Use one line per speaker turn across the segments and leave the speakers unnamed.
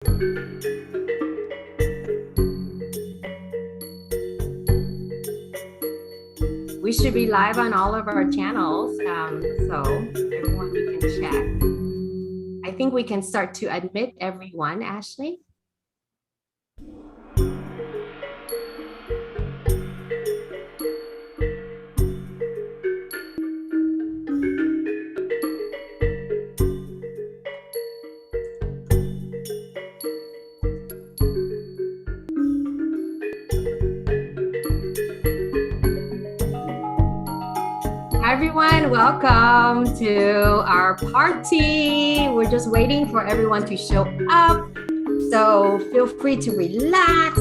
We should be live on all of our channels, so everyone we can check. I think we can start to admit everyone, Ashley. Hi everyone, welcome to our party. We're just waiting for everyone to show up, so feel free to relax.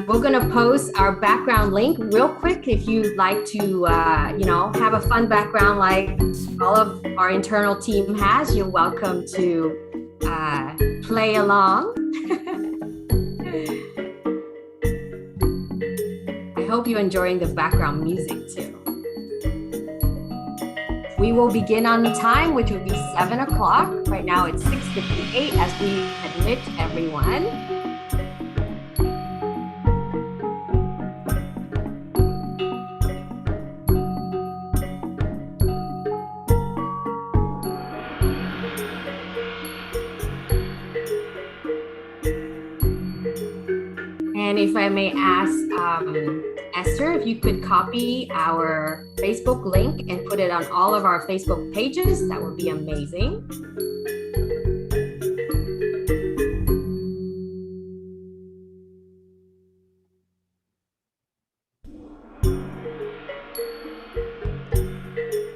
We're gonna post our background link real quick if you'd like to have a fun background like all of our internal team has. You're welcome to play along. I hope you're enjoying the background music too. We will begin on time, which will be 7 o'clock. Right now it's 6:58 as we admit everyone. And if I may ask, Esther, if you could copy our Facebook link and put it on all of our Facebook pages, that would be amazing.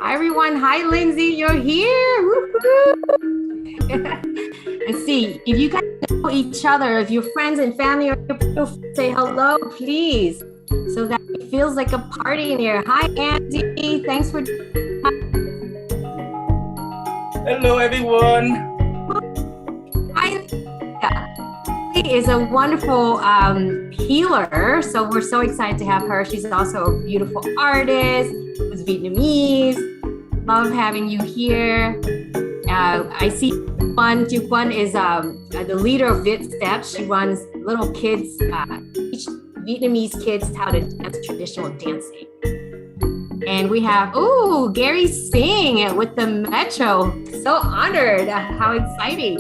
Hi, everyone. Hi, Lindsay. You're here. Let's see if you guys know each other, if you're friends and family, or say hello, please, so that it feels like a party in here. Hi, Andy. Thanks for.
Hello, everyone.
Hi. She is a wonderful healer, so we're so excited to have her. She's also a beautiful artist who's Vietnamese. Love having you here. I see Duc Quan is the leader of Vit Steps. She runs little kids, teach Vietnamese kids how to dance traditional dancing. And we have, Gary Singh with the Metro. So honored. How exciting.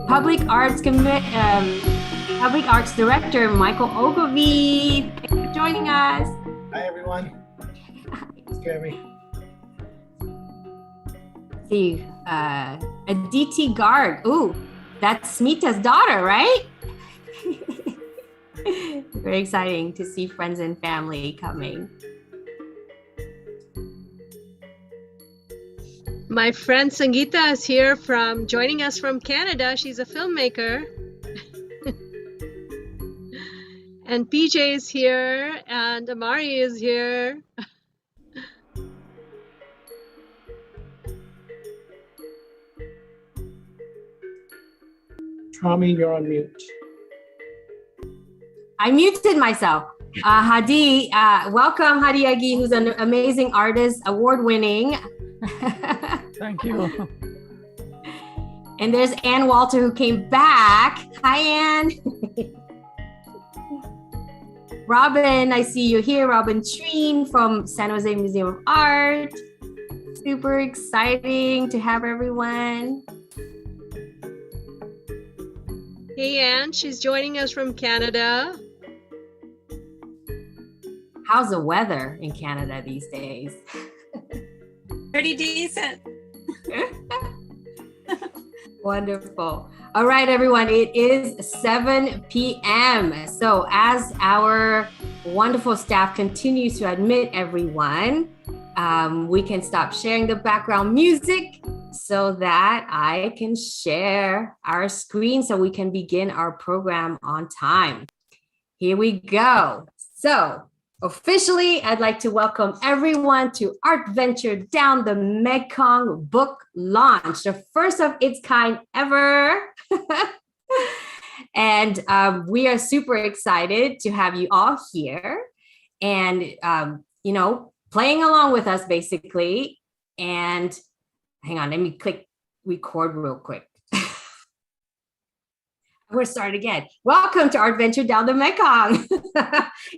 Public Arts Director Michael Ogilvie. Thanks for joining us.
Hi, everyone. It's Gary.
See, Aditi Garg. Ooh, that's Smita's daughter, right? Very exciting to see friends and family coming.
My friend Sangeeta is here joining us from Canada. She's a filmmaker. And PJ is here and Amari is here.
Tommy, you're on mute.
I muted myself. Hadi, welcome Hadi Agi, who's an amazing artist, award-winning.
Thank you.
And there's Ann Walter, who came back. Hi, Ann. Robin, I see you here. Robin Treen from San Jose Museum of Art. Super exciting to have everyone.
Hey, Anne, she's joining us from Canada.
How's the weather in Canada these days?
Pretty decent.
Wonderful. All right, everyone, it is 7 p.m. So as our wonderful staff continues to admit everyone, we can stop sharing the background music so that I can share our screen so we can begin our program on time. Here we go. So officially, I'd like to welcome everyone to ARTventure Down the Mekong book launch, the first of its kind ever. And we are super excited to have you all here and, playing along with us basically. And hang on, let me click record real quick. We're starting again. Welcome to ARTventure down the Mekong.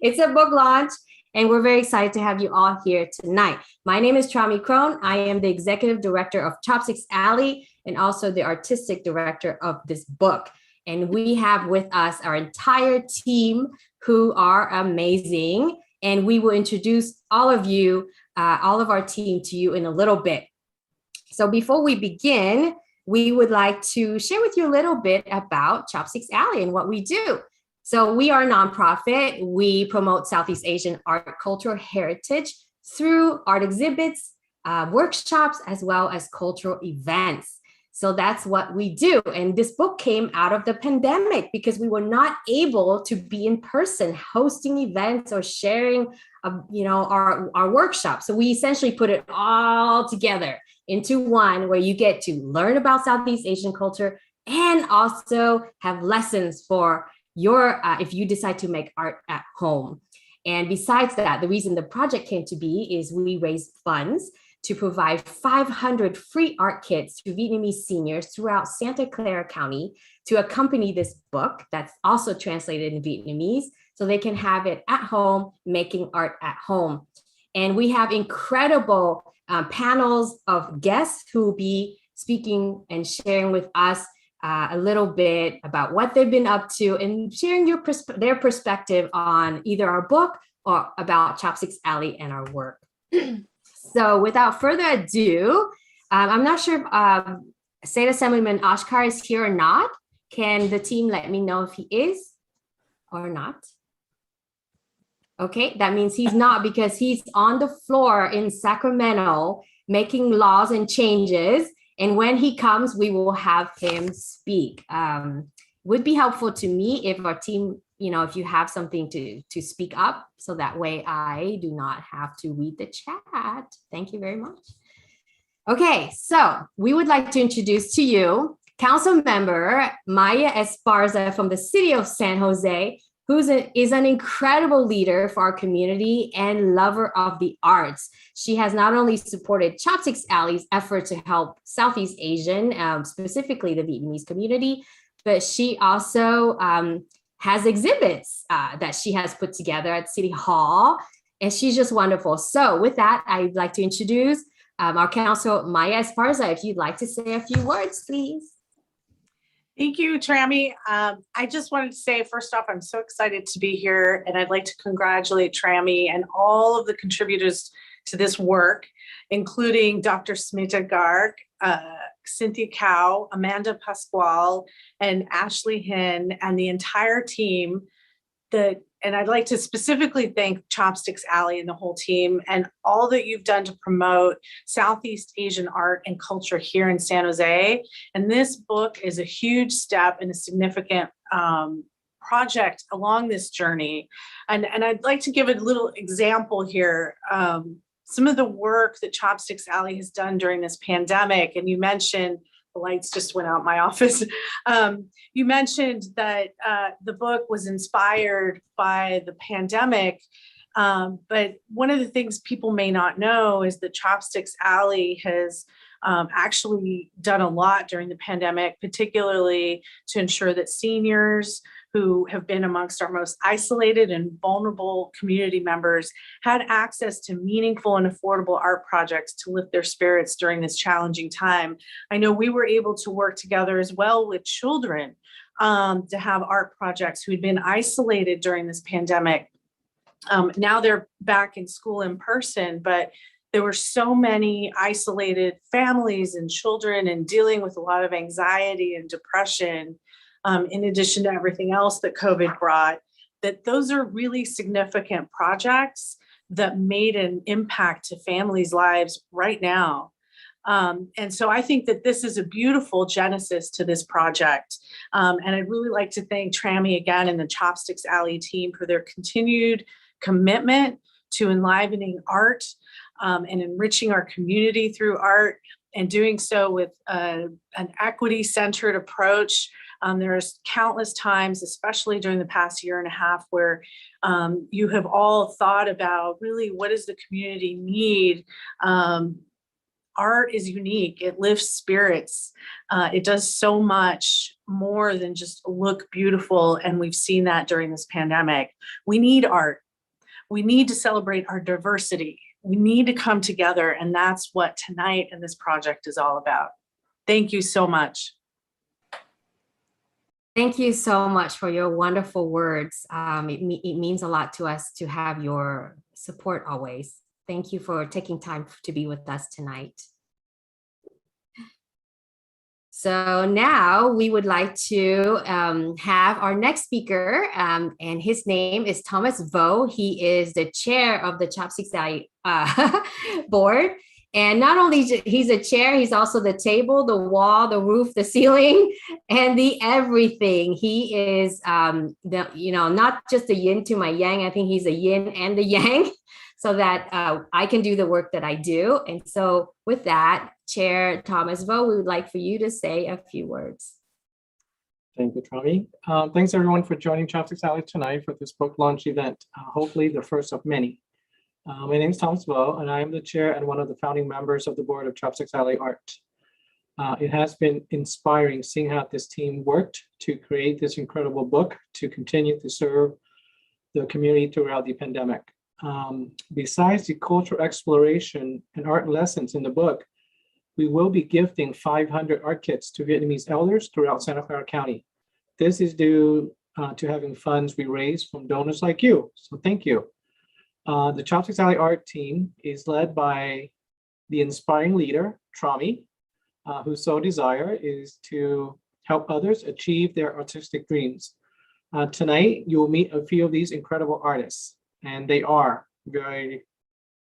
It's a book launch, and we're very excited to have you all here tonight. My name is Trami Krohn. I am the executive director of Chopsticks Alley and also the artistic director of this book. And we have with us our entire team who are amazing. And we will introduce all of you, all of our team to you in a little bit. So before we begin, we would like to share with you a little bit about Chopsticks Alley and what we do. So we are a nonprofit. We promote Southeast Asian art, cultural heritage through art exhibits, workshops, as well as cultural events. So that's what we do. And this book came out of the pandemic because we were not able to be in person hosting events or sharing, our workshops. So we essentially put it all together into one where you get to learn about Southeast Asian culture and also have lessons for your, if you decide to make art at home. And besides that, the reason the project came to be is we raised funds to provide 500 free art kits to Vietnamese seniors throughout Santa Clara County to accompany this book that's also translated in Vietnamese so they can have it at home, making art at home. And we have incredible panels of guests who will be speaking and sharing with us a little bit about what they've been up to and sharing their perspective on either our book or about Chopsticks Alley and our work. So without further ado, I'm not sure if State Assemblyman Oshkar is here or not. Can the team let me know if he is or not? Okay, that means he's not because he's on the floor in Sacramento making laws and changes. And when he comes, we will have him speak. Would be helpful to me if our team, if you have something to speak up, so that way I do not have to read the chat. Thank you very much. Okay, so we would like to introduce to you Council Member Maya Esparza from the city of San Jose, who is an incredible leader for our community and lover of the arts. She has not only supported Chopsticks Alley's effort to help Southeast Asian, specifically the Vietnamese community, but she also has exhibits that she has put together at City Hall, and she's just wonderful. So with that, I'd like to introduce our council, Maya Esparza. If you'd like to say a few words, please.
Thank you, Trami. I just wanted to say, first off, I'm so excited to be here, and I'd like to congratulate Trami and all of the contributors to this work, including Dr. Smita Garg, Cynthia Cow, Amanda Pasquale, and Ashley Hin, and the entire team. And I'd like to specifically thank Chopsticks Alley and the whole team and all that you've done to promote Southeast Asian art and culture here in San Jose. And this book is a huge step and a significant project along this journey. And I'd like to give a little example here. Some of the work that Chopsticks Alley has done during this pandemic, and you mentioned, the lights just went out in my office. You mentioned that the book was inspired by the pandemic, but one of the things people may not know is that Chopsticks Alley has actually done a lot during the pandemic, particularly to ensure that seniors who have been amongst our most isolated and vulnerable community members had access to meaningful and affordable art projects to lift their spirits during this challenging time. I know we were able to work together as well with children to have art projects who had been isolated during this pandemic. Now they're back in school in person, but there were so many isolated families and children and dealing with a lot of anxiety and depression, in addition to everything else that COVID brought, that those are really significant projects that made an impact to families' lives right now. And so I think that this is a beautiful genesis to this project. And I'd really like to thank Trami again and the Chopsticks Alley team for their continued commitment to enlivening art and enriching our community through art, and doing so with an equity-centered approach. There's countless times, especially during the past year and a half, where you have all thought about really what does the community need art is unique. It lifts spirits. It does so much more than just look beautiful. And we've seen that during this pandemic. We need art. We need to celebrate our diversity. We need to come together. And that's what tonight and this project is all about. Thank you so much.
Thank you so much for your wonderful words. It means a lot to us to have your support always. Thank you for taking time to be with us tonight. So now we would like to have our next speaker, and his name is Thomas Vo. He is the chair of the Chopsticks Alley board. And not only he's a chair, he's also the table, the wall, the roof, the ceiling, and the everything. He is, not just the yin to my yang. I think he's a yin and the yang, so that I can do the work that I do. And so with that, Chair Thomas Vo, we would like for you to say a few words.
Thank you, Trami. Thanks everyone for joining Chopsticks Alley tonight for this book launch event, hopefully the first of many. My name is Thomas Vo, and I am the chair and one of the founding members of the board of Chopsticks Alley Art. It has been inspiring seeing how this team worked to create this incredible book to continue to serve the community throughout the pandemic. Besides the cultural exploration and art lessons in the book, we will be gifting 500 art kits to Vietnamese elders throughout Santa Clara County. This is due to having funds we raised from donors like you, so thank you. The Chopsticks Alley Art team is led by the inspiring leader, Trami, whose sole desire is to help others achieve their artistic dreams. Tonight, you will meet a few of these incredible artists, and they are very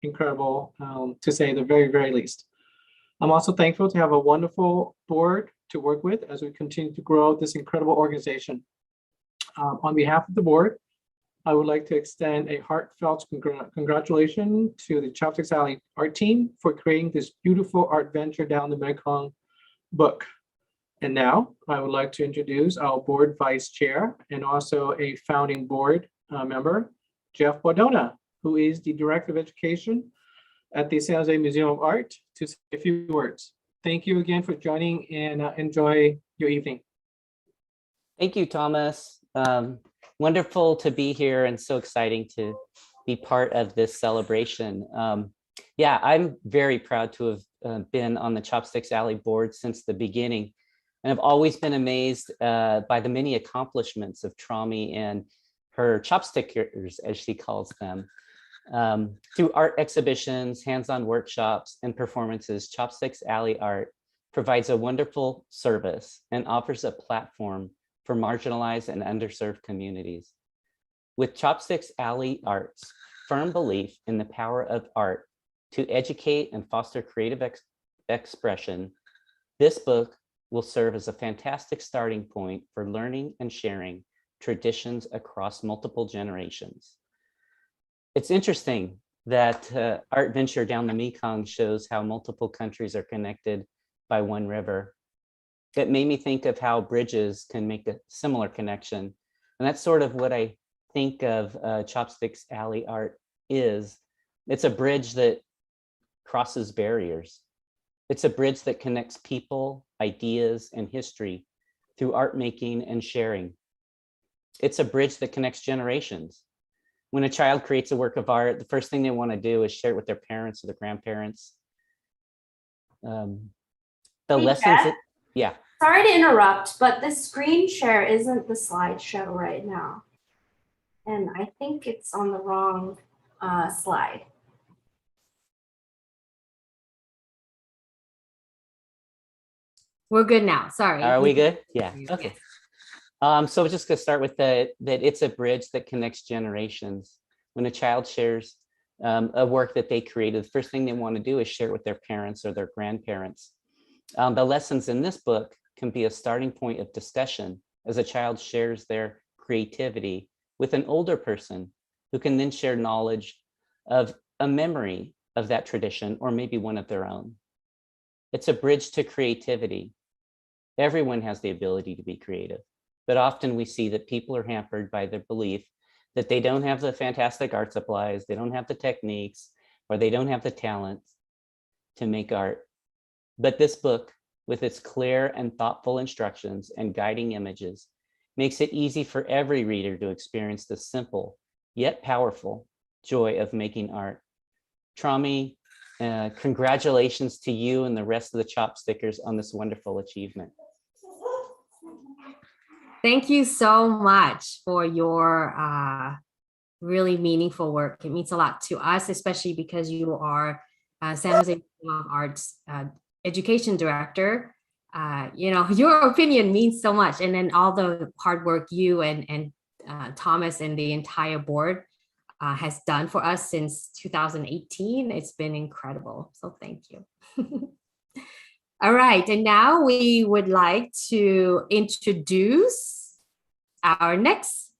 incredible, to say the very, very least. I'm also thankful to have a wonderful board to work with as we continue to grow this incredible organization. On behalf of the board, I would like to extend a heartfelt congratulations to the Chopsticks Alley art team for creating this beautiful ARTventure Down the Mekong book. And now I would like to introduce our board vice chair and also a founding board member, Jeff Bordona, who is the director of education at the San Jose Museum of Art, to say a few words. Thank you again for joining, and enjoy your evening.
Thank you, Thomas. Wonderful to be here and so exciting to be part of this celebration. Yeah, I'm very proud to have been on the Chopsticks Alley board since the beginning. And I've always been amazed by the many accomplishments of Trami and her chopstickers, as she calls them. Through art exhibitions, hands-on workshops, and performances, Chopsticks Alley Art provides a wonderful service and offers a platform for marginalized and underserved communities. With Chopsticks Alley Art's firm belief in the power of art to educate and foster creative expression, this book will serve as a fantastic starting point for learning and sharing traditions across multiple generations. It's interesting that ARTventure Down the Mekong shows how multiple countries are connected by one river. That made me think of how bridges can make a similar connection. And that's sort of what I think of Chopsticks Alley Art is. It's a bridge that crosses barriers. It's a bridge that connects people, ideas, and history through art making and sharing. It's a bridge that connects generations. When a child creates a work of art, the first thing they want to do is share it with their parents or their grandparents. The
Hey,
lessons
Jeff?
Yeah.
Sorry to interrupt, but the screen share isn't the slideshow right now. And I think it's on the wrong slide.
We're good now. Sorry.
Are we good? Yeah. Okay. So we're just going to start with that it's a bridge that connects generations. When a child shares a work that they created, the first thing they want to do is share it with their parents or their grandparents. The lessons in this book can be a starting point of discussion as a child shares their creativity with an older person who can then share knowledge of a memory of that tradition or maybe one of their own. It's a bridge to creativity. Everyone has the ability to be creative, but often we see that people are hampered by their belief that they don't have the fantastic art supplies, they don't have the techniques, or they don't have the talent to make art. But this book, with its clear and thoughtful instructions and guiding images, makes it easy for every reader to experience the simple yet powerful joy of making art. Trami, congratulations to you and the rest of the Chopstickers on this wonderful achievement.
Thank you so much for your really meaningful work. It means a lot to us, especially because you are San Jose Museum of Arts education director. Your opinion means so much. And then all the hard work you and Thomas and the entire board has done for us since 2018. It's been incredible. So thank you. All right. And now we would like to introduce our next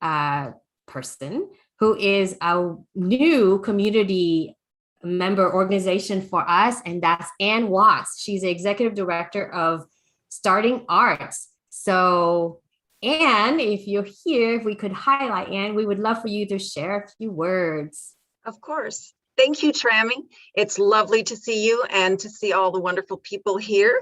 person, who is a new community member organization for us, and that's Ann Watts. She's the executive director of Starting Arts. So Ann, if you're here, if we could highlight Ann, we would love for you to share a few words.
Of course. Thank you, Trami. It's lovely to see you and to see all the wonderful people here.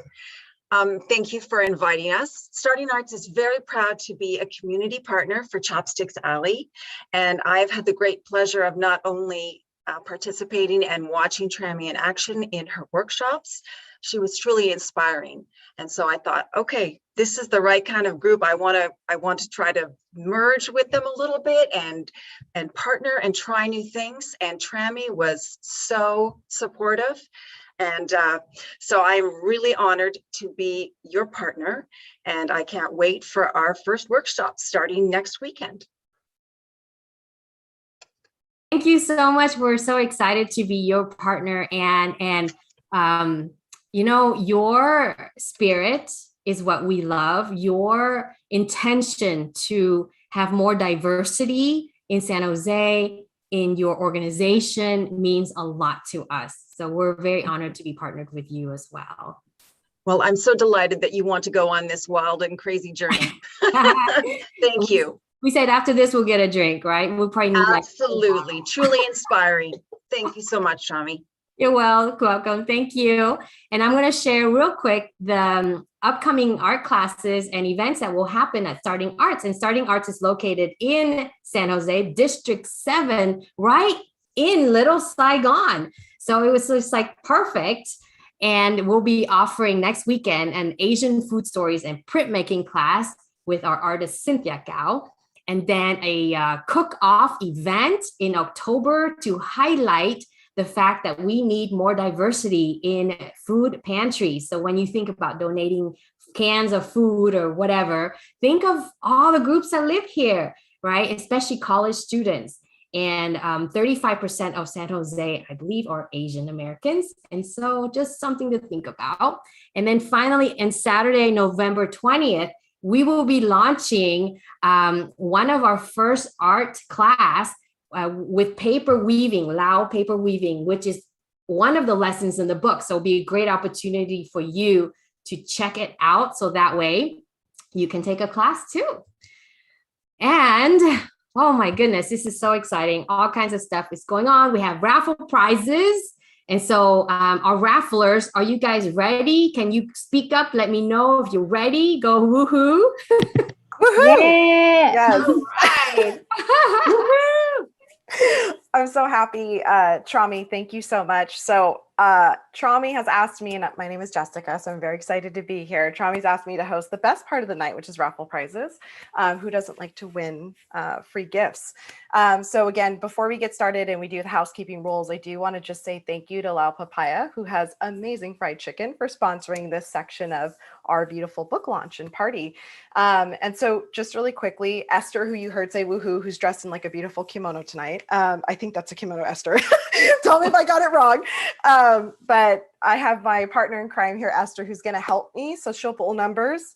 Thank you for inviting us. Starting Arts is very proud to be a community partner for Chopsticks Alley. And I've had the great pleasure of not only participating and watching Trami in action in her workshops. She was truly inspiring. And so I thought, okay, this is the right kind of group. I want to try to merge with them a little bit and partner and try new things. And Trami was so supportive. And so I'm really honored to be your partner. And I can't wait for our first workshop starting next weekend.
Thank you so much. We're so excited to be your partner, and your spirit is what we love. Your intention to have more diversity in San Jose, in your organization, means a lot to us. So we're very honored to be partnered with you as well.
Well, I'm so delighted that you want to go on this wild and crazy journey. Thank you.
We said after this, we'll get a drink, right? We'll probably need
absolutely, truly inspiring. Thank you so much, Trami.
You're welcome. Thank you. And I'm going to share real quick the upcoming art classes and events that will happen at Starting Arts. And Starting Arts is located in San Jose, District 7, right in Little Saigon. So it was just like perfect. And we'll be offering next weekend an Asian food stories and printmaking class with our artist Cynthia Gao. And then a cook-off event in October to highlight the fact that we need more diversity in food pantries. So when you think about donating cans of food or whatever, think of all the groups that live here, right? Especially college students. And 35% of San Jose, I believe, are Asian Americans. And so just something to think about. And then finally, on Saturday, November 20th, we will be launching one of our first art class with paper weaving, Lao paper weaving, which is one of the lessons in the book. So it'll be a great opportunity for you to check it out. So that way you can take a class too. And oh my goodness, this is so exciting. All kinds of stuff is going on. We have raffle prizes. And so our rafflers, are you guys ready? Can you speak up? Let me know if you're ready. Go woohoo.
Woohoo! Yeah. Yes.
All right.
Woohoo! I'm so happy, Trami. Thank you so much. So Trami has asked me, and my name is Jessica, so I'm very excited to be here. Trami's asked me to host the best part of the night, which is raffle prizes. Who doesn't like to win free gifts? So again, before we get started and we do the housekeeping rules, I do want to just say thank you to Lao Papaya, who has amazing fried chicken, for sponsoring this section of our beautiful book launch and party. And so just really quickly, Esther, who you heard say woohoo, who's dressed in like a beautiful kimono tonight. I think that's a kimono, Esther. Tell me if I got it wrong. But I have my partner in crime here, Esther, who's going to help me. So she'll pull numbers.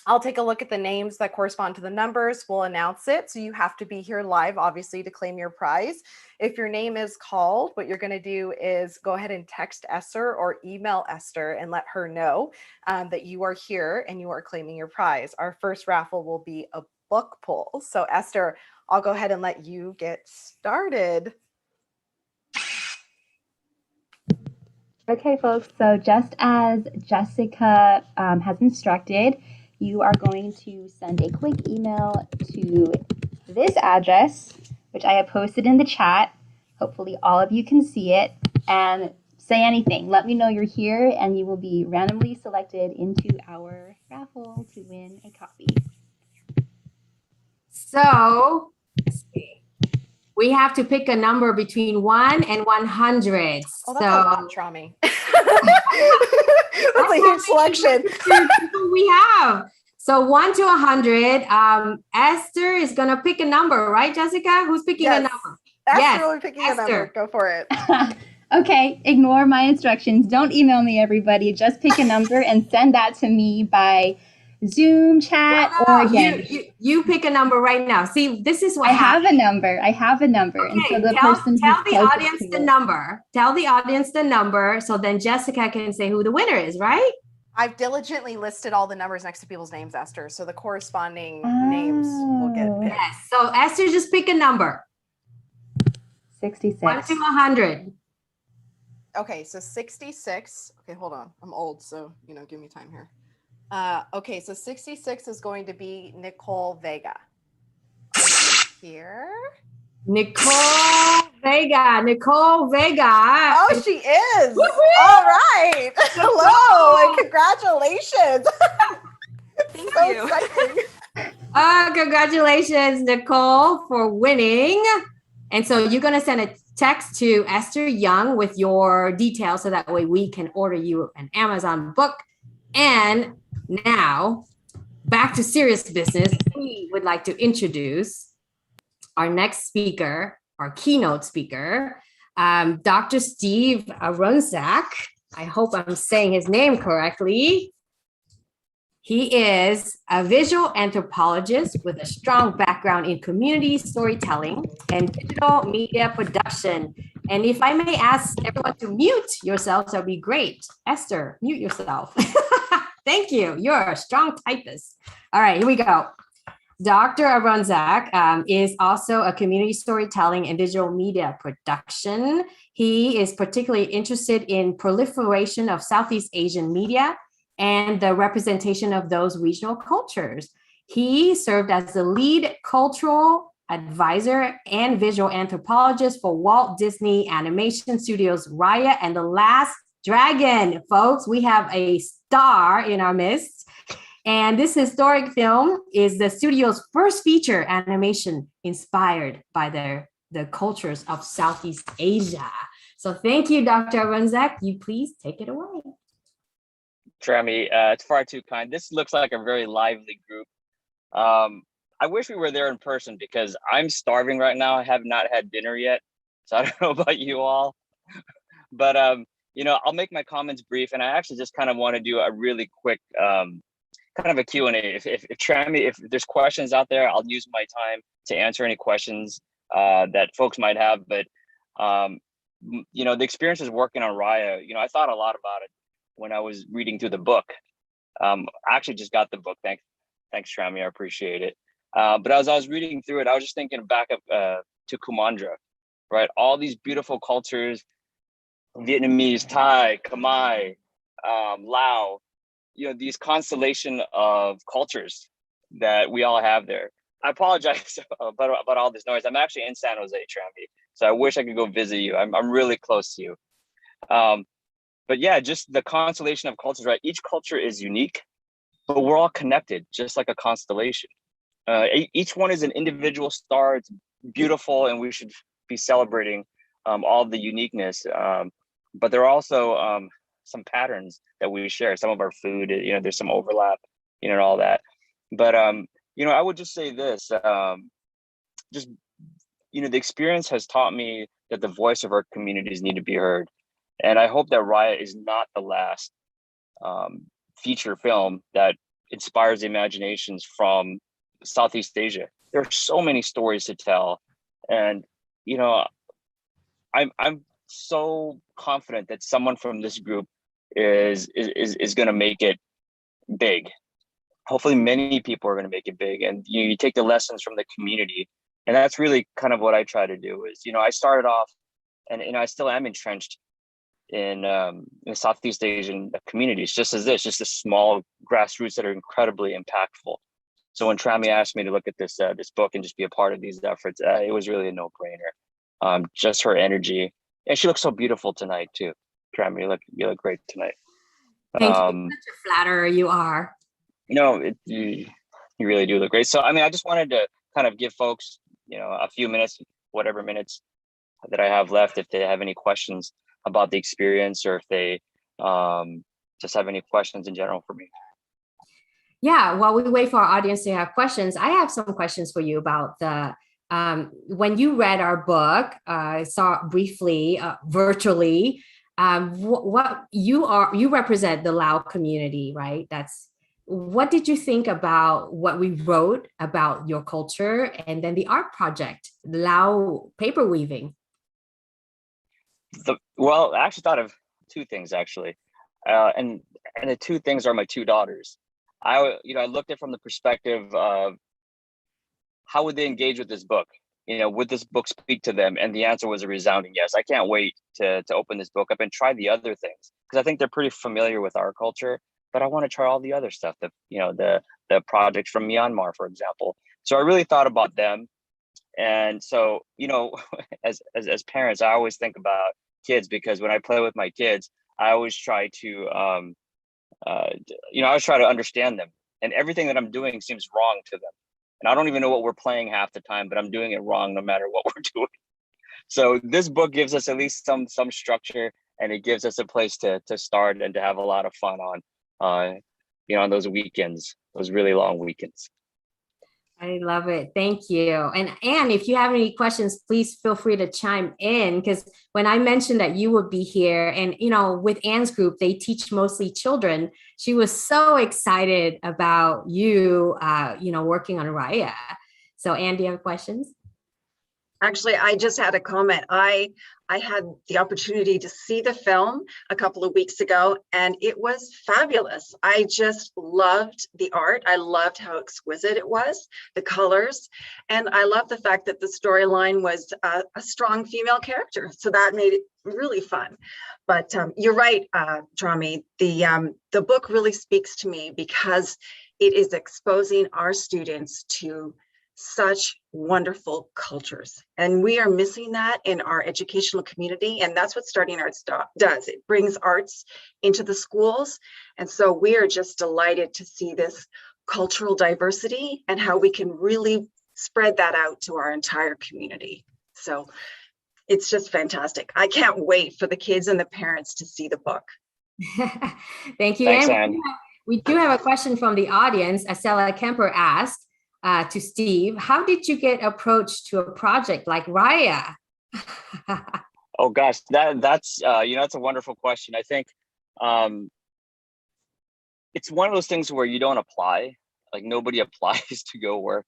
I'll take a look at the names that correspond to the numbers. We'll announce it. So you have to be here live, obviously, to claim your prize. If your name is called, what you're going to do is go ahead and text Esther or email Esther and let her know that you are here and you are claiming your prize. Our first raffle will be a book pull. So Esther, I'll go ahead and let you get started.
Okay, folks, so just as Jessica has instructed, you are going to send a quick email to this address, which I have posted in the chat. Hopefully all of you can see it, and say anything. Let me know you're here, and you will be randomly selected into our raffle to win a copy.
So, let's see. We have to pick a number between 1 and 100.
Oh, that's a lot, Trami. That's a huge selection.
We have. So 1 to 100. Esther is gonna pick a number, right, Jessica? Who's picking a number?
Esther will be picking a number. Go for it.
Okay, ignore my instructions. Don't email me, everybody. Just pick a number and send that to me by Zoom chat or again.
You pick a number right now. See, this is what
I have a number. Okay, and so the person
tell the audience the number. Tell the audience the number, so then Jessica can say who the winner is, right?
I've diligently listed all the numbers next to people's names, Esther. So the corresponding names will get picked.
Yes. So Esther, just pick a number.
66.
1 to 100.
Okay, so 66. Okay, hold on. I'm old, so give me time here. Okay, so 66 is going to be Nicole Vega. Here.
Nicole Vega.
Oh, she is. Woo-hoo! All right. Hello and congratulations.
Thank you.
Exciting.
Congratulations, Nicole, for winning. And so you're going to send a text to Esther Young with your details so that way we can order you an Amazon book. And now, back to serious business, we would like to introduce our next speaker, our keynote speaker, Dr. Steve Runzak. I hope I'm saying his name correctly. He is a visual anthropologist with a strong background in community storytelling and digital media production. And if I may ask everyone to mute yourselves, that would be great. Esther, mute yourself. Thank you. You're a strong typist. All right, here we go. Dr. Runzak is also a community storytelling and digital media production. He is particularly interested in proliferation of Southeast Asian media and the representation of those regional cultures. He served as the lead cultural advisor and visual anthropologist for Walt Disney Animation Studios Raya and the Last Dragon. Folks, we have a star in our midst. And this historic film is the studio's first feature animation inspired by the cultures of Southeast Asia. So thank you, Dr. Runzak. You please take it away.
Trami, it's far too kind. This looks like a very lively group. I wish we were there in person because I'm starving right now. I have not had dinner yet. So I don't know about you all. But, I'll make my comments brief. And I actually just kind of want to do a really quick kind of a Q&A. If Trami, if there's questions out there, I'll use my time to answer any questions that folks might have. But, the experiences working on Raya, I thought a lot about it when I was reading through the book. I actually just got the book. Thanks, Trami. I appreciate it. But as I was reading through it, I was just thinking back up to Kumandra, right? All these beautiful cultures, Vietnamese, Thai, Khmer, Lao, these constellation of cultures that we all have there. I apologize about all this noise. I'm actually in San Jose, Trami, so I wish I could go visit you. I'm really close to you. But yeah, just the constellation of cultures, right? Each culture is unique, but we're all connected, just like a constellation. Each one is an individual star. It's beautiful, and we should be celebrating all the uniqueness. But there are also some patterns that we share. Some of our food, there's some overlap, and all that. But I would just say this: the experience has taught me that the voice of our communities need to be heard. And I hope that Raya is not the last feature film that inspires the imaginations from Southeast Asia. There are so many stories to tell. And, I'm so confident that someone from this group is going to make it big. Hopefully many people are going to make it big. And you take the lessons from the community. And that's really kind of what I try to do is, I started off and I still am entrenched in Southeast Asian communities, just as this, just the small grassroots that are incredibly impactful. So when Trami asked me to look at this this book and just be a part of these efforts, it was really a no-brainer. Just her energy, and she looks so beautiful tonight too. Trami, you look great tonight.
Thank you. Such a flatterer you are.
You really do look great. So I mean, I just wanted to kind of give folks, a few minutes, whatever minutes that I have left, if they have any questions about the experience, or if they just have any questions in general for me.
Yeah, while we wait for our audience to have questions, I have some questions for you about the when you read our book, saw it briefly, virtually. What you represent the Lao community, right? What did you think about what we wrote about your culture, and then the art project, Lao paper weaving?
Well, I actually thought of two things actually, and the two things are my two daughters. I looked at it from the perspective of how would they engage with this book? Would this book speak to them? And the answer was a resounding yes. I can't wait to open this book up and try the other things, because I think they're pretty familiar with our culture, but I want to try all the other stuff, the projects from Myanmar, for example. So I really thought about them. And so, as parents, I always think about kids, because when I play with my kids, I always try to, I always try to understand them, and everything that I'm doing seems wrong to them. And I don't even know what we're playing half the time, but I'm doing it wrong no matter what we're doing. So this book gives us at least some structure, and it gives us a place to start and to have a lot of fun on, on those weekends, those really long weekends.
I love it. Thank you. And Anne, if you have any questions, please feel free to chime in, because when I mentioned that you would be here, and with Anne's group, they teach mostly children. She was so excited about you, working on Raya. So Anne, do you have questions?
Actually, I just had a comment. I had the opportunity to see the film a couple of weeks ago, and it was fabulous. I just loved the art. I loved how exquisite it was, the colors, and I love the fact that the storyline was a strong female character. So that made it really fun. But you're right, Trami. The book really speaks to me because it is exposing our students to such wonderful cultures, and we are missing that in our educational community, and that's what Starting Arts does. It brings arts into the schools, and so we are just delighted to see this cultural diversity and how we can really spread that out to our entire community. So it's just fantastic. I can't wait for the kids and the parents to see the book.
Thank you.
Thanks,
Anne. We do have a question from the audience. Asela Kemper asked, to Steve, how did you get approached to a project like Raya?
Oh gosh, that's that's a wonderful question. I think it's one of those things where you don't apply. Like, nobody applies to go work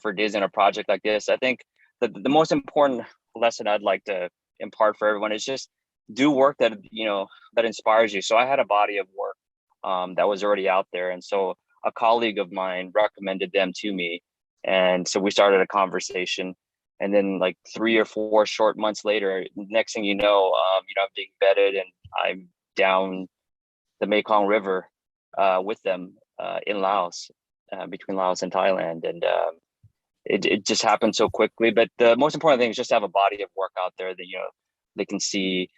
for Disney on a project like this. I think the most important lesson I'd like to impart for everyone is just do work that that inspires you. So I had a body of work that was already out there, and so a colleague of mine recommended them to me. And so we started a conversation, and then like 3 or 4 short months later, next thing you know, I'm being vetted, and I'm down the Mekong River with them in Laos, between Laos and Thailand. And it just happened so quickly. But the most important thing is just to have a body of work out there that, they can see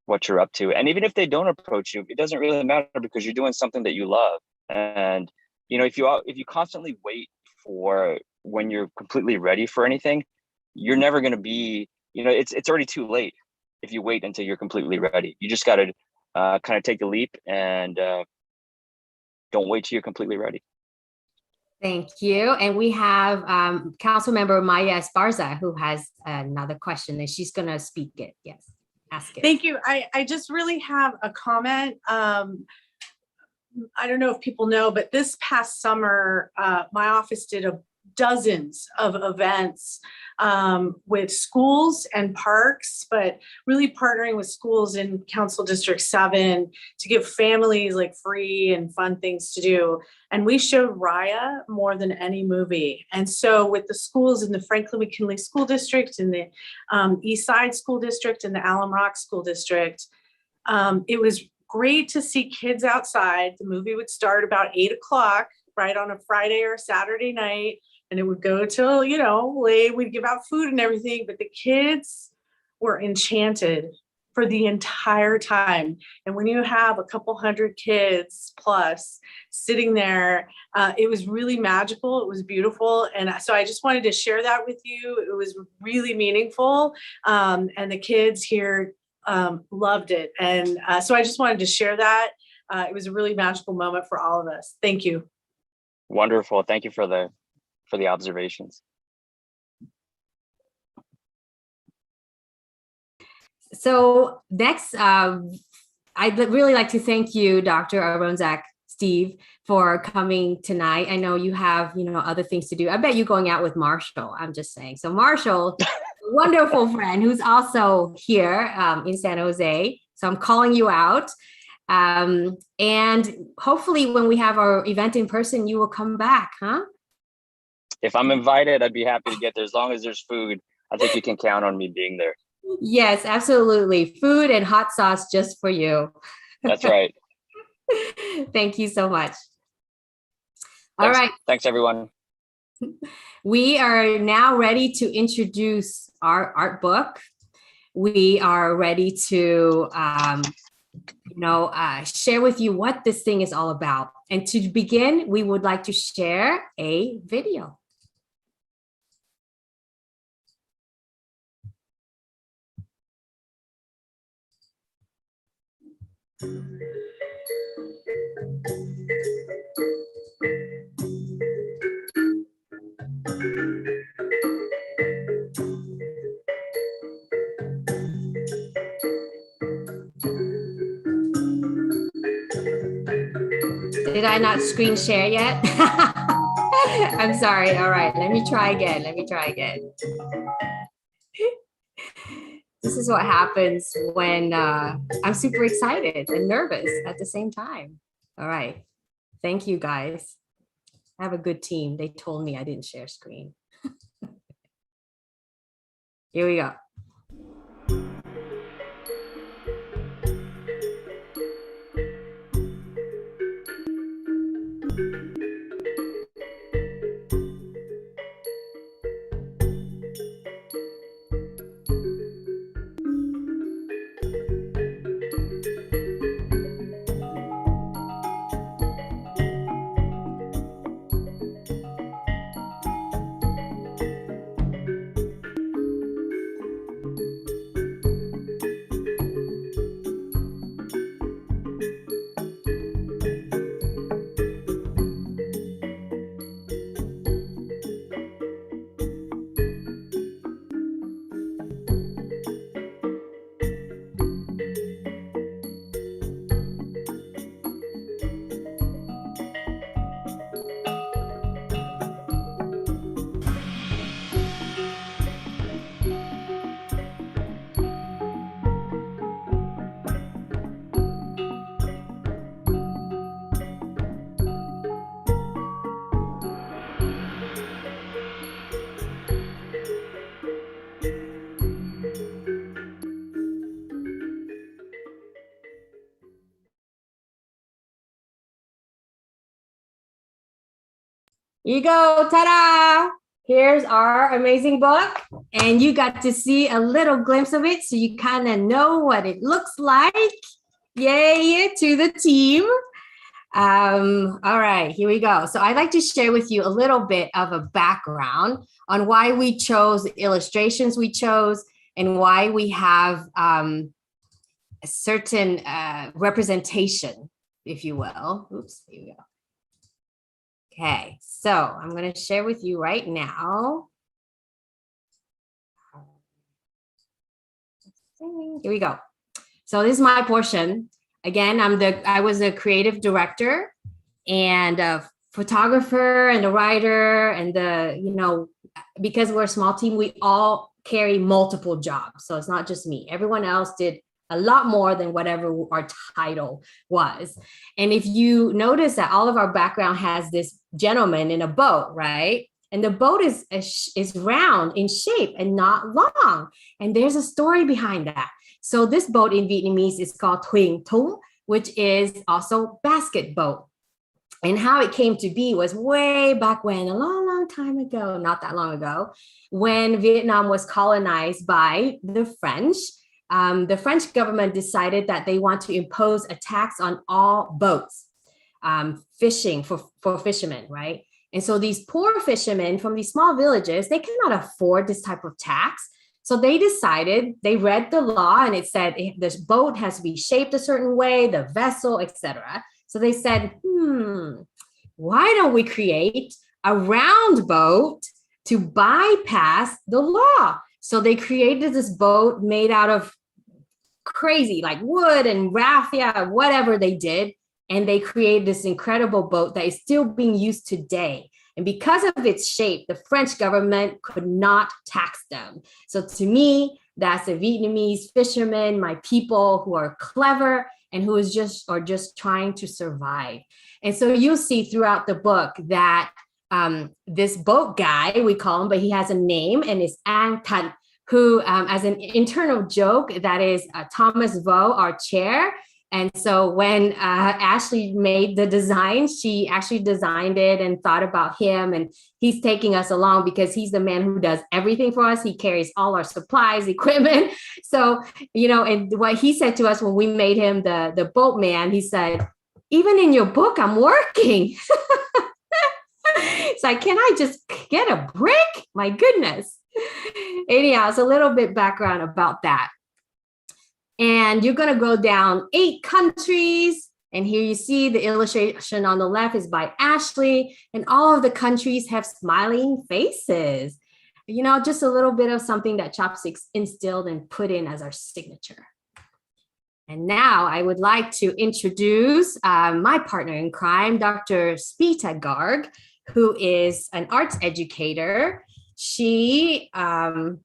what you're up to. And even if they don't approach you, it doesn't really matter, because you're doing something that you love. And if you constantly wait for when you're completely ready for anything, you're never going to be, it's already too late if you wait until you're completely ready. You just got to kind of take the leap, and don't wait till you're completely ready.
Thank you. And we have Council Member Maya Esparza, who has another question, and she's going to speak it. Yes, ask it.
Thank you. I just really have a comment. I don't know if people know, but this past summer, my office did dozens of events with schools and parks, but really partnering with schools in Council District 7 to give families like free and fun things to do. And we showed Raya more than any movie. And so with the schools in the Franklin McKinley School District, in the East Side School District, and the Alum Rock School District, It was great to see kids outside. The movie would start about 8 o'clock, right, on a Friday or Saturday night, and it would go till, late. We'd give out food and everything, but the kids were enchanted for the entire time. And when you have a couple hundred kids plus sitting there, it was really magical. It was beautiful. And so I just wanted to share that with you. It was really meaningful. And the kids here loved it. And so I just wanted to share that. It was a really magical moment for all of us. Thank you.
Wonderful. Thank you for the observations.
So next, I'd really like to thank you, Dr. Aronzak, Steve, for coming tonight. I know you have, other things to do. I bet you're going out with Marshall. I'm just saying. So Marshall, a wonderful friend who's also here in San Jose. So I'm calling you out. And hopefully when we have our event in person, you will come back, huh?
If I'm invited, I'd be happy to get there. As long as there's food, I think you can count on me being there.
Yes, absolutely. Food and hot sauce just for you.
That's right.
Thank you so much.
All
right.
Thanks, everyone.
We are now ready to introduce our art book. We are ready to, share with you what this thing is all about. And to begin, we would like to share a video. Did I not screen share yet? I'm sorry. All right, let me try again. This is what happens when I'm super excited and nervous at the same time. All right. Thank you, guys. I have a good team. They told me I didn't share screen. Here we go. Here you go, ta-da! Here's our amazing book. And you got to see a little glimpse of it, so you kind of know what it looks like. Yay to the team. All right, here we go. So I'd like to share with you a little bit of a background on why we chose the illustrations we chose and why we have a certain representation, if you will. Oops, here we go. Okay, so I'm going to share with you right now. Here we go. So this is my portion. Again, I was a creative director and a photographer and a writer, and because we're a small team, we all carry multiple jobs. So it's not just me. Everyone else did a lot more than whatever our title was. And if you notice that all of our background has this gentleman in a boat, right? And the boat is round in shape and not long. And there's a story behind that. So this boat in Vietnamese is called thuyền thúng, which is also basket boat. And how it came to be was way back when, a long, long time ago, not that long ago, when Vietnam was colonized by the French. The French government decided that they want to impose a tax on all boats, fishing for fishermen, right? And so these poor fishermen from these small villages, they cannot afford this type of tax. So they decided, they read the law and it said this boat has to be shaped a certain way, the vessel, etc. So they said, why don't we create a round boat to bypass the law? So they created this boat made out of crazy, like wood and raffia, whatever they did. And they created this incredible boat that is still being used today. And because of its shape, the French government could not tax them. So to me, that's the Vietnamese fishermen, my people who are clever and who is just trying to survive. And so you'll see throughout the book that this boat guy, we call him, but he has a name, and it's An Tan, who, as an internal joke, that is Thomas Vo, our chair. And so when Ashley made the design, she actually designed it and thought about him, and he's taking us along because he's the man who does everything for us. He carries all our supplies, equipment. So, and what he said to us when we made him the boatman, he said, even in your book, I'm working. It's like, can I just get a break? My goodness. Anyhow, it's a little bit background about that. And you're going to go down 8 countries. And here you see the illustration on the left is by Ashley. And all of the countries have smiling faces. Just a little bit of something that Chopsticks instilled and put in as our signature. And now I would like to introduce my partner in crime, Dr. Spita Garg, who is an arts educator. She has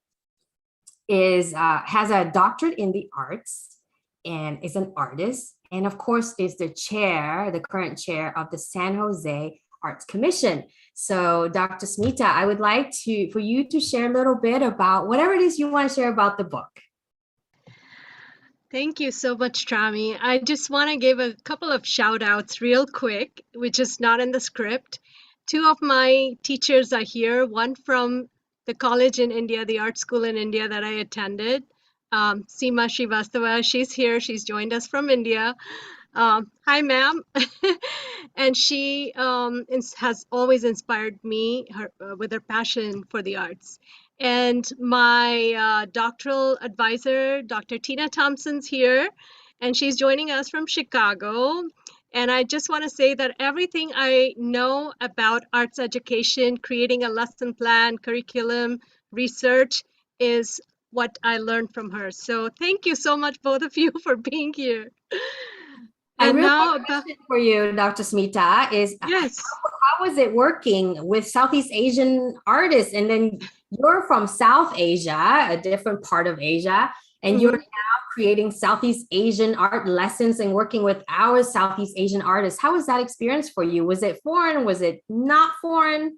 a doctorate in the arts and is an artist, and of course is the current chair of the San Jose Arts Commission. So Dr. Smita, I would like for you to share a little bit about whatever it is you want to share about the book.
Thank you so much, Trami. I just want to give a couple of shout outs real quick, which is not in the script. 2 of my teachers are here, one from the college in India, the art school in India that I attended. Seema Srivastava, she's here. She's joined us from India. Hi, ma'am. And she has always inspired me with her passion for the arts. And my doctoral advisor, Dr. Tina Thompson's here, and she's joining us from Chicago. And I just want to say that everything I know about arts education, creating a lesson plan, curriculum, research is what I learned from her. So thank you so much, both of you, for being here.
And now a question for you, Dr. Smita, is
yes.
How was it working with Southeast Asian artists? And then you're from South Asia, a different part of Asia, and you're now creating Southeast Asian art lessons and working with our Southeast Asian artists. How was that experience for you? Was it foreign? Was it not foreign?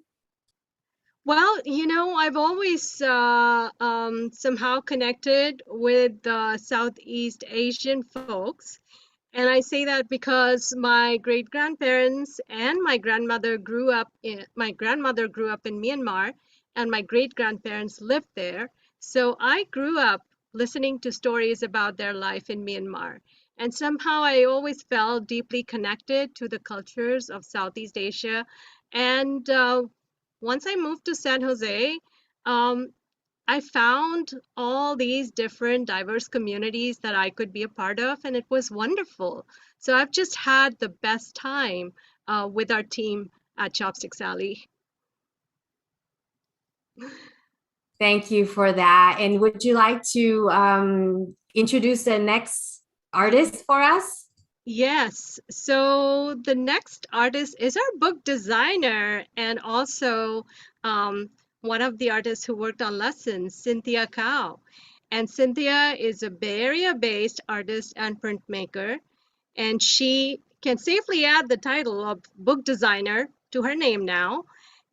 Well, I've always somehow connected with Southeast Asian folks. And I say that because my great-grandparents and my grandmother grew up in Myanmar, and my great-grandparents lived there. So I grew up listening to stories about their life in Myanmar. And somehow I always felt deeply connected to the cultures of Southeast Asia. And once I moved to San Jose, I found all these different diverse communities that I could be a part of, and it was wonderful. So I've just had the best time with our team at Chopsticks Alley.
Thank you for that. And would you like to introduce the next artist for us?
Yes. So the next artist is our book designer and also one of the artists who worked on lessons, Cynthia Cao. And Cynthia is a Bay Area-based artist and printmaker, and she can safely add the title of book designer to her name now.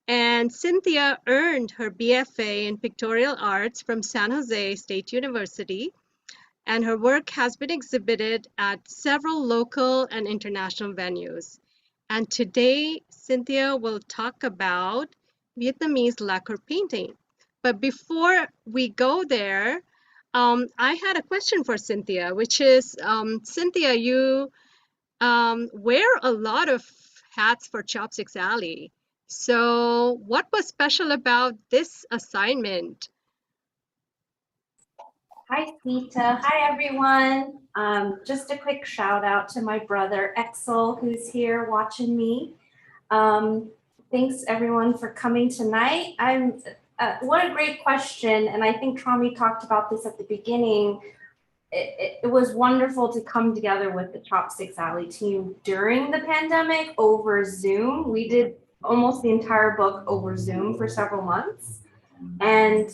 And Cynthia earned her BFA in pictorial arts from San Jose State University. and her work has been exhibited at several local and international venues. And today, Cynthia will talk about Vietnamese lacquer painting. But before we go there, I had a question for Cynthia, which is, Cynthia, you wear a lot of hats for Chopsticks Alley. So what was special about this assignment?
Hi, Sita. Hi, everyone. Just a quick shout out to my brother, Exel, who's here watching me. Thanks, everyone, for coming tonight. What a great question. And I think Trami talked about this at the beginning. It was wonderful to come together with the Chopsticks Alley team during the pandemic over Zoom. We did almost the entire book over Zoom for several months. And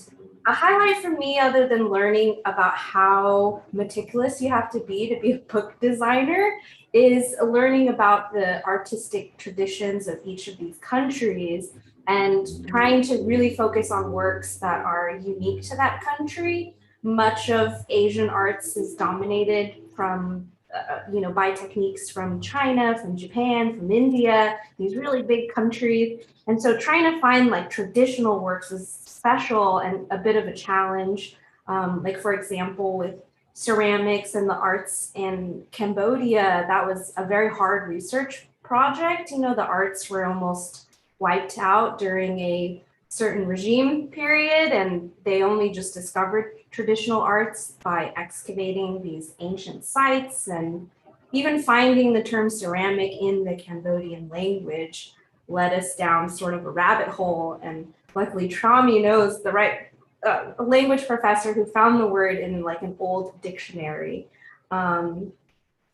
a highlight for me, other than learning about how meticulous you have to be a book designer, is learning about the artistic traditions of each of these countries and trying to really focus on works that are unique to that country. Much of Asian arts is dominated from, by techniques from China, from Japan, from India, these really big countries. And so trying to find like traditional works is special and a bit of a challenge. Like for example, with ceramics and the arts in Cambodia, that was a very hard research project. The arts were almost wiped out during a certain regime period, and they only just discovered traditional arts by excavating these ancient sites, and even finding the term ceramic in the Cambodian language led us down sort of a rabbit hole. And luckily Trami knows the right language professor who found the word in like an old dictionary. And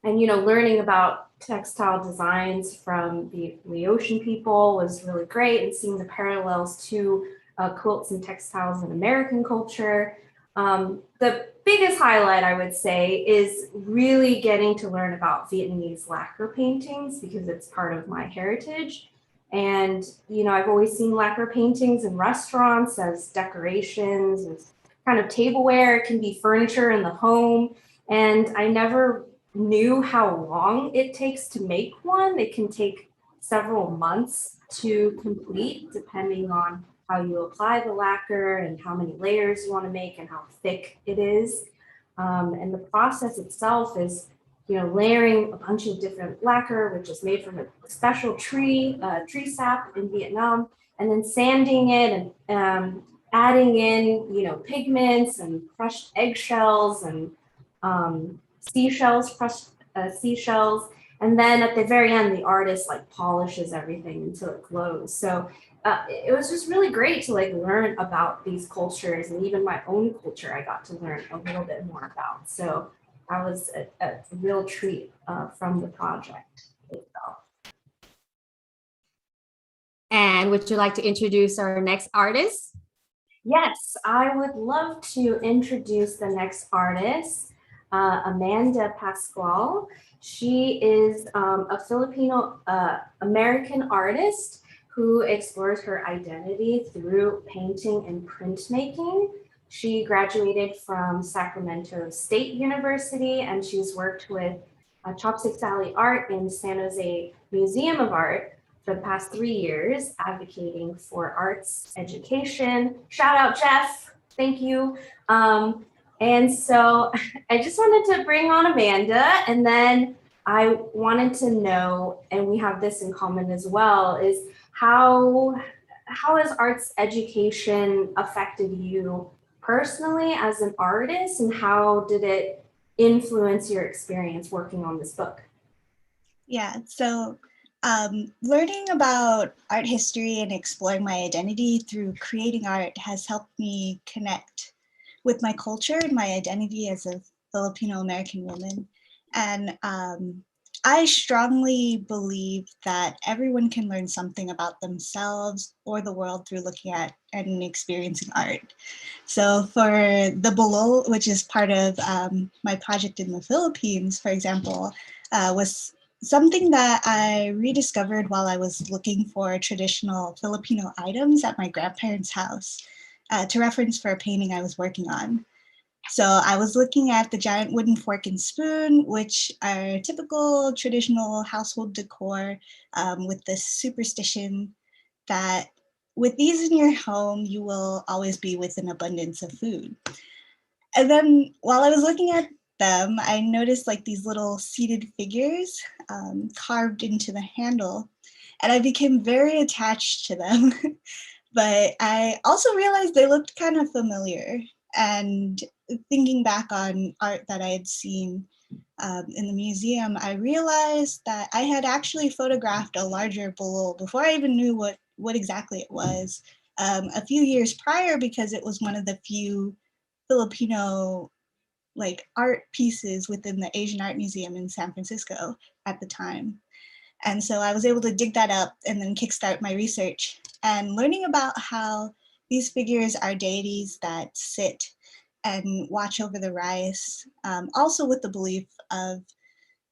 learning about textile designs from the Laotian people was really great, and seeing the parallels to quilts and textiles in American culture. The biggest highlight, I would say, is really getting to learn about Vietnamese lacquer paintings because it's part of my heritage. And, I've always seen lacquer paintings in restaurants as decorations, as kind of tableware. It can be furniture in the home. And I never knew how long it takes to make one. It can take several months to complete, depending on how you apply the lacquer and how many layers you want to make and how thick it is. And the process itself is, layering a bunch of different lacquer, which is made from a special tree sap in Vietnam, and then sanding it and adding in, pigments and crushed eggshells and crushed seashells. And then at the very end, the artist like polishes everything until it glows. So it was just really great to like learn about these cultures, and even my own culture I got to learn a little bit more about. So that was a real treat from the project itself.
And would you like to introduce our next artist?
Yes, I would love to introduce the next artist, Amanda Pascual. She is a Filipino American artist who explores her identity through painting and printmaking. She graduated from Sacramento State University, and she's worked with Chopsticks Alley Art in San Jose Museum of Art for the past 3 years, advocating for arts education. Shout out, Jeff. Thank you. And so I just wanted to bring on Amanda, and then I wanted to know, and we have this in common as well, is how has arts education affected you personally as an artist, and how did it influence your experience working on this book?
Yeah, so learning about art history and exploring my identity through creating art has helped me connect with my culture and my identity as a Filipino American woman. And I strongly believe that everyone can learn something about themselves or the world through looking at and experiencing art. So for the Bolol, which is part of my project in the Philippines, for example, was something that I rediscovered while I was looking for traditional Filipino items at my grandparents' house to reference for a painting I was working on. So I was looking at the giant wooden fork and spoon, which are typical traditional household decor, with this superstition that with these in your home, you will always be with an abundance of food. And then while I was looking at them, I noticed like these little seated figures carved into the handle, and I became very attached to them. But I also realized they looked kind of familiar. And thinking back on art that I had seen in the museum, I realized that I had actually photographed a larger bull before I even knew what exactly it was, a few years prior, because it was one of the few Filipino like art pieces within the Asian Art Museum in San Francisco at the time. And so I was able to dig that up and then kickstart my research and learning about how these figures are deities that sit and watch over the rice, also with the belief of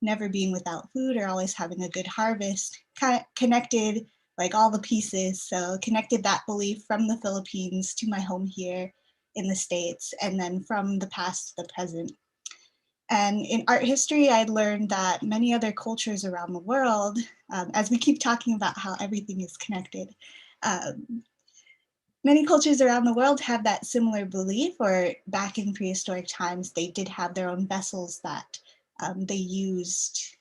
never being without food or always having a good harvest, kind of connected like all the pieces. So connected that belief from the Philippines to my home here in the States, and then from the past to the present. And in art history, I learned that many other cultures around the world, as we keep talking about how everything is connected, many cultures around the world have that similar belief, or back in prehistoric times, they did have their own vessels that they used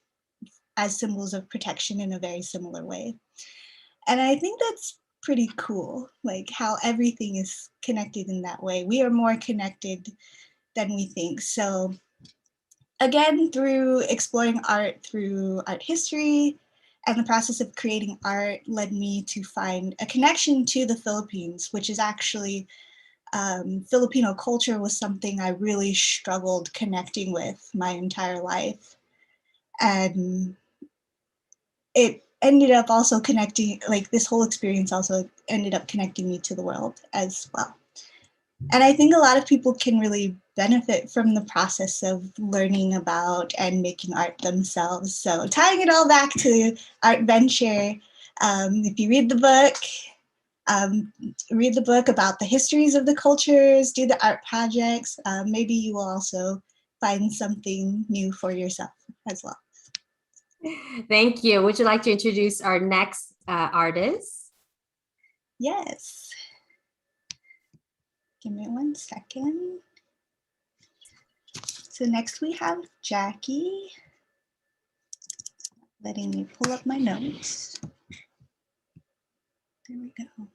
as symbols of protection in a very similar way. And I think that's pretty cool, like how everything is connected in that way. We are more connected than we think. So again, through exploring art through art history and the process of creating art led me to find a connection to the Philippines, which is actually Filipino culture was something I really struggled connecting with my entire life. And it ended up also connecting, like this whole experience also ended up connecting me to the world as well. And I think a lot of people can really benefit from the process of learning about and making art themselves. So tying it all back to ARTventure, if you read the book about the histories of the cultures, do the art projects, maybe you will also find something new for yourself as well.
Thank you. Would you like to introduce our next artist?
Yes. Give me 1 second. So next we have Jackie. Letting me pull up my notes. There we go.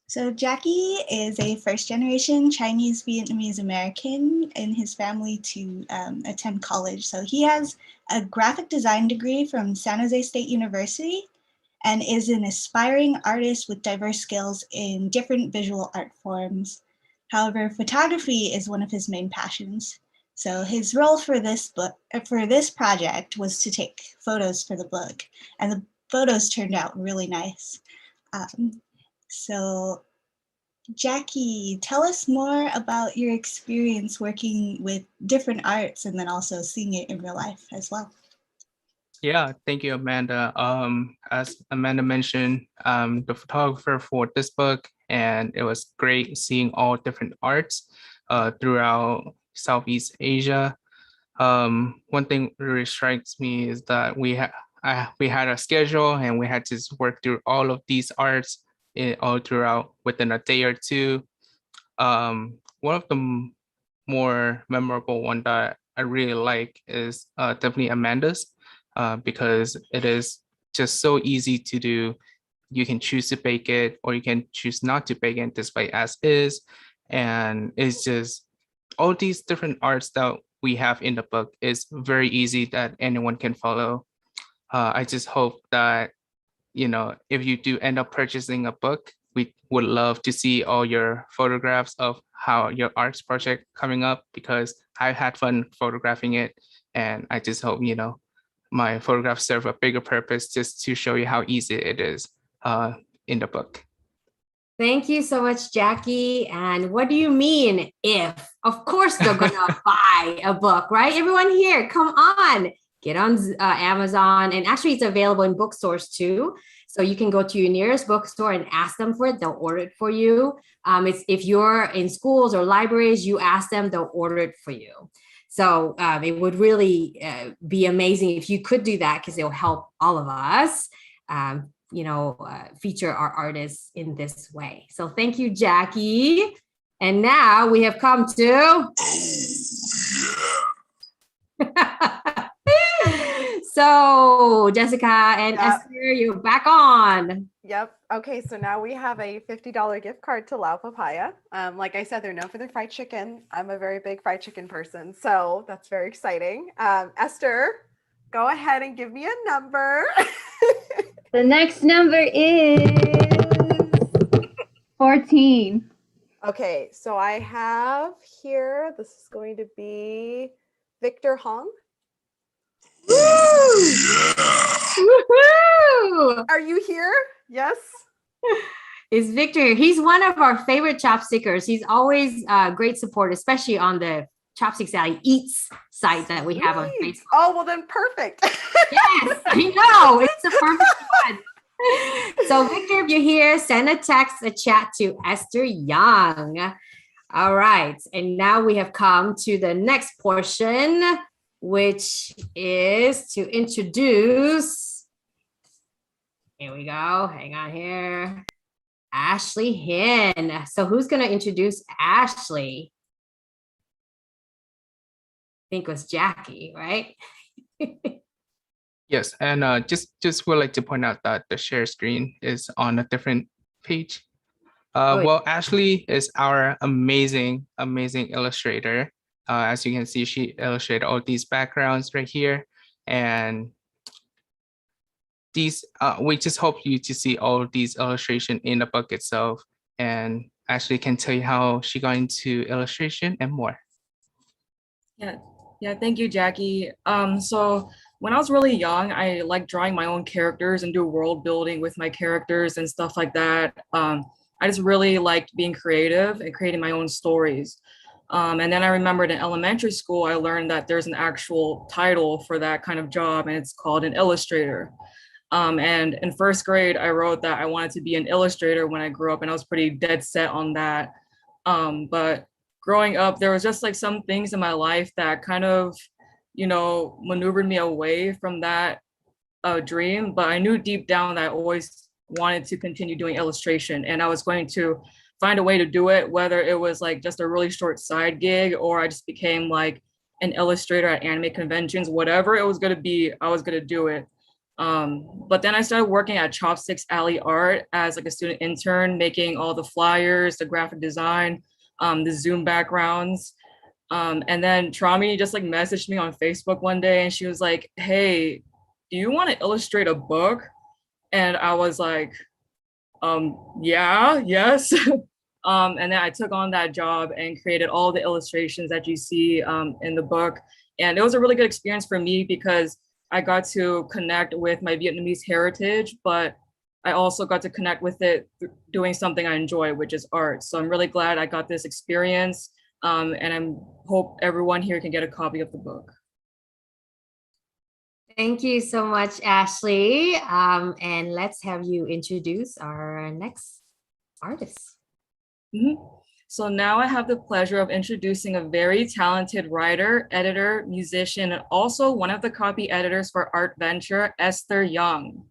So Jackie is a first-generation Chinese Vietnamese American in his family to attend college. So he has a graphic design degree from San Jose State University and is an aspiring artist with diverse skills in different visual art forms. However, photography is one of his main passions. So his role for this project was to take photos for the book, and the photos turned out really nice. So Jackie, tell us more about your experience working with different arts and then also seeing it in real life as well.
Yeah, thank you, Amanda. As Amanda mentioned, I'm the photographer for this book, and it was great seeing all different arts throughout Southeast Asia. One thing really strikes me is that we had a schedule and we had to work through all of these arts all throughout within a day or two. One of the more memorable one that I really like is definitely Amanda's, because it is just so easy to do. You can choose to bake it or you can choose not to bake it, display as is. And it's just all these different arts that we have in the book is very easy that anyone can follow. I just hope that, if you do end up purchasing a book, we would love to see all your photographs of how your arts project coming up, because I had fun photographing it. And I just hope, my photographs serve a bigger purpose just to show you how easy it is in the book.
Thank you so much, Jackie. And what do you mean if? Of course they're gonna buy a book, right? Everyone here, come on, get on Amazon. And actually it's available in bookstores too. So you can go to your nearest bookstore and ask them for it. They'll order it for you. It's if you're in schools or libraries, you ask them, they'll order it for you. So it would really be amazing if you could do that, because it'll help all of us, feature our artists in this way. So thank you, Jackie. And now we have come to. So Jessica and Esther, you're back on.
Yep. Okay, so now we have a $50 gift card to La Papaya. Like I said, they're known for their fried chicken. I'm a very big fried chicken person, so that's very exciting. Esther, go ahead and give me a number.
The next number is 14.
Okay, so I have here, this is going to be Victor Hong.
Woohoo!
Are you here? Yes.
Is Victor? He's one of our favorite chopstickers. He's always great support, especially on the Chopsticks Alley Eats site that we have on Facebook.
Oh, well then perfect.
Yes, I know. It's a perfect one. So Victor, if you're here, send a text, a chat to Esther Young. All right. And now we have come to the next portion, which is to introduce, here we go, hang on here, Ashley Hinn. So who's going to introduce Ashley? I think it was Jackie, right?
Yes, and just would like to point out that the share screen is on a different page. Well, Ashley is our amazing illustrator. As you can see, she illustrated all these backgrounds right here, and these we just hope you to see all these illustration in the book itself, and Ashley can tell you how she got into illustration and more.
Yeah, thank you, Jackie. So when I was really young, I liked drawing my own characters and do world building with my characters and stuff like that. I just really liked being creative and creating my own stories. And then I remembered in elementary school, I learned that there's an actual title for that kind of job, and it's called an illustrator. And in first grade, I wrote that I wanted to be an illustrator when I grew up, and I was pretty dead set on that. But growing up, there was just like some things in my life that kind of, maneuvered me away from that dream. But I knew deep down that I always wanted to continue doing illustration, and I was going to find a way to do it, whether it was like just a really short side gig or I just became like an illustrator at anime conventions, whatever it was going to be, I was going to do it. But then I started working at Chopsticks Alley Art as like a student intern, making all the flyers, the graphic design, the Zoom backgrounds. And then Trami just like messaged me on Facebook one day, and she was like, "Hey, do you want to illustrate a book?" And I was like, yes. And then I took on that job and created all the illustrations that you see in the book. And it was a really good experience for me because I got to connect with my Vietnamese heritage, but I also got to connect with it doing something I enjoy, which is art. So I'm really glad I got this experience. And I hope everyone here can get a copy of the book.
Thank you so much, Ashley. And let's have you introduce our next artist.
So now I have the pleasure of introducing a very talented writer, editor, musician, and also one of the copy editors for ARTventure, Esther Young.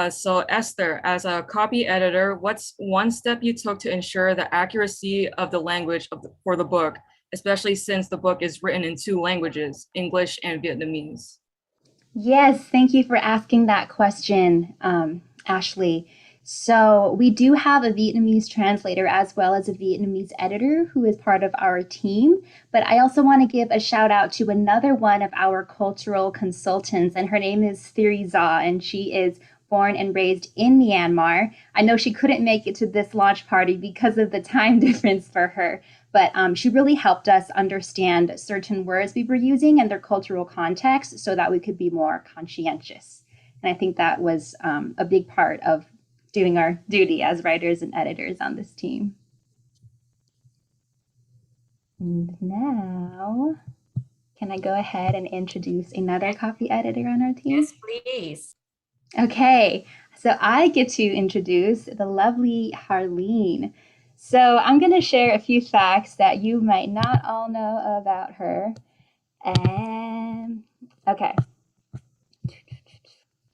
So Esther, as a copy editor, what's one step you took to ensure the accuracy of the language for the book, especially since the book is written in 2 languages, English and Vietnamese?
Yes, thank you for asking that question, Ashley. So we do have a Vietnamese translator as well as a Vietnamese editor who is part of our team. But I also want to give a shout out to another one of our cultural consultants, and her name is Thiri Za, and she is born and raised in Myanmar. I know she couldn't make it to this launch party because of the time difference for her, but she really helped us understand certain words we were using and their cultural context so that we could be more conscientious. And I think that was a big part of doing our duty as writers and editors on this team. And now, can I go ahead and introduce another copy editor on our team?
Yes, please.
Okay, So I get to introduce the lovely Harleen. So I'm going to share a few facts that you might not all know about her. And okay.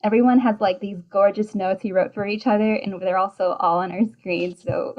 Everyone has like these gorgeous notes he wrote for each other, and they're also all on our screen. So,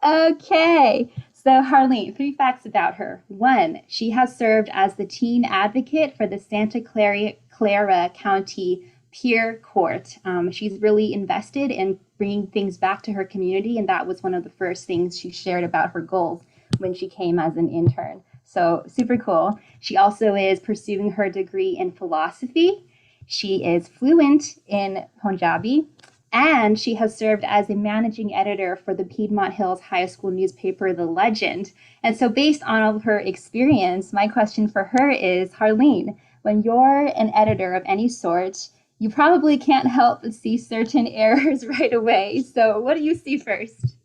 okay. So, Harleen, 3 facts about her. 1, she has served as the teen advocate for the Santa Clara County Peer Court. She's really invested in bringing things back to her community, and that was one of the first things she shared about her goals when she came as an intern. So, super cool. She also is pursuing her degree in philosophy. She is fluent in Punjabi, and she has served as a managing editor for the Piedmont Hills High School newspaper, The Legend. And so based on all of her experience, my question for her is, Harleen, when you're an editor of any sort, you probably can't help but see certain errors right away. So what do you see first?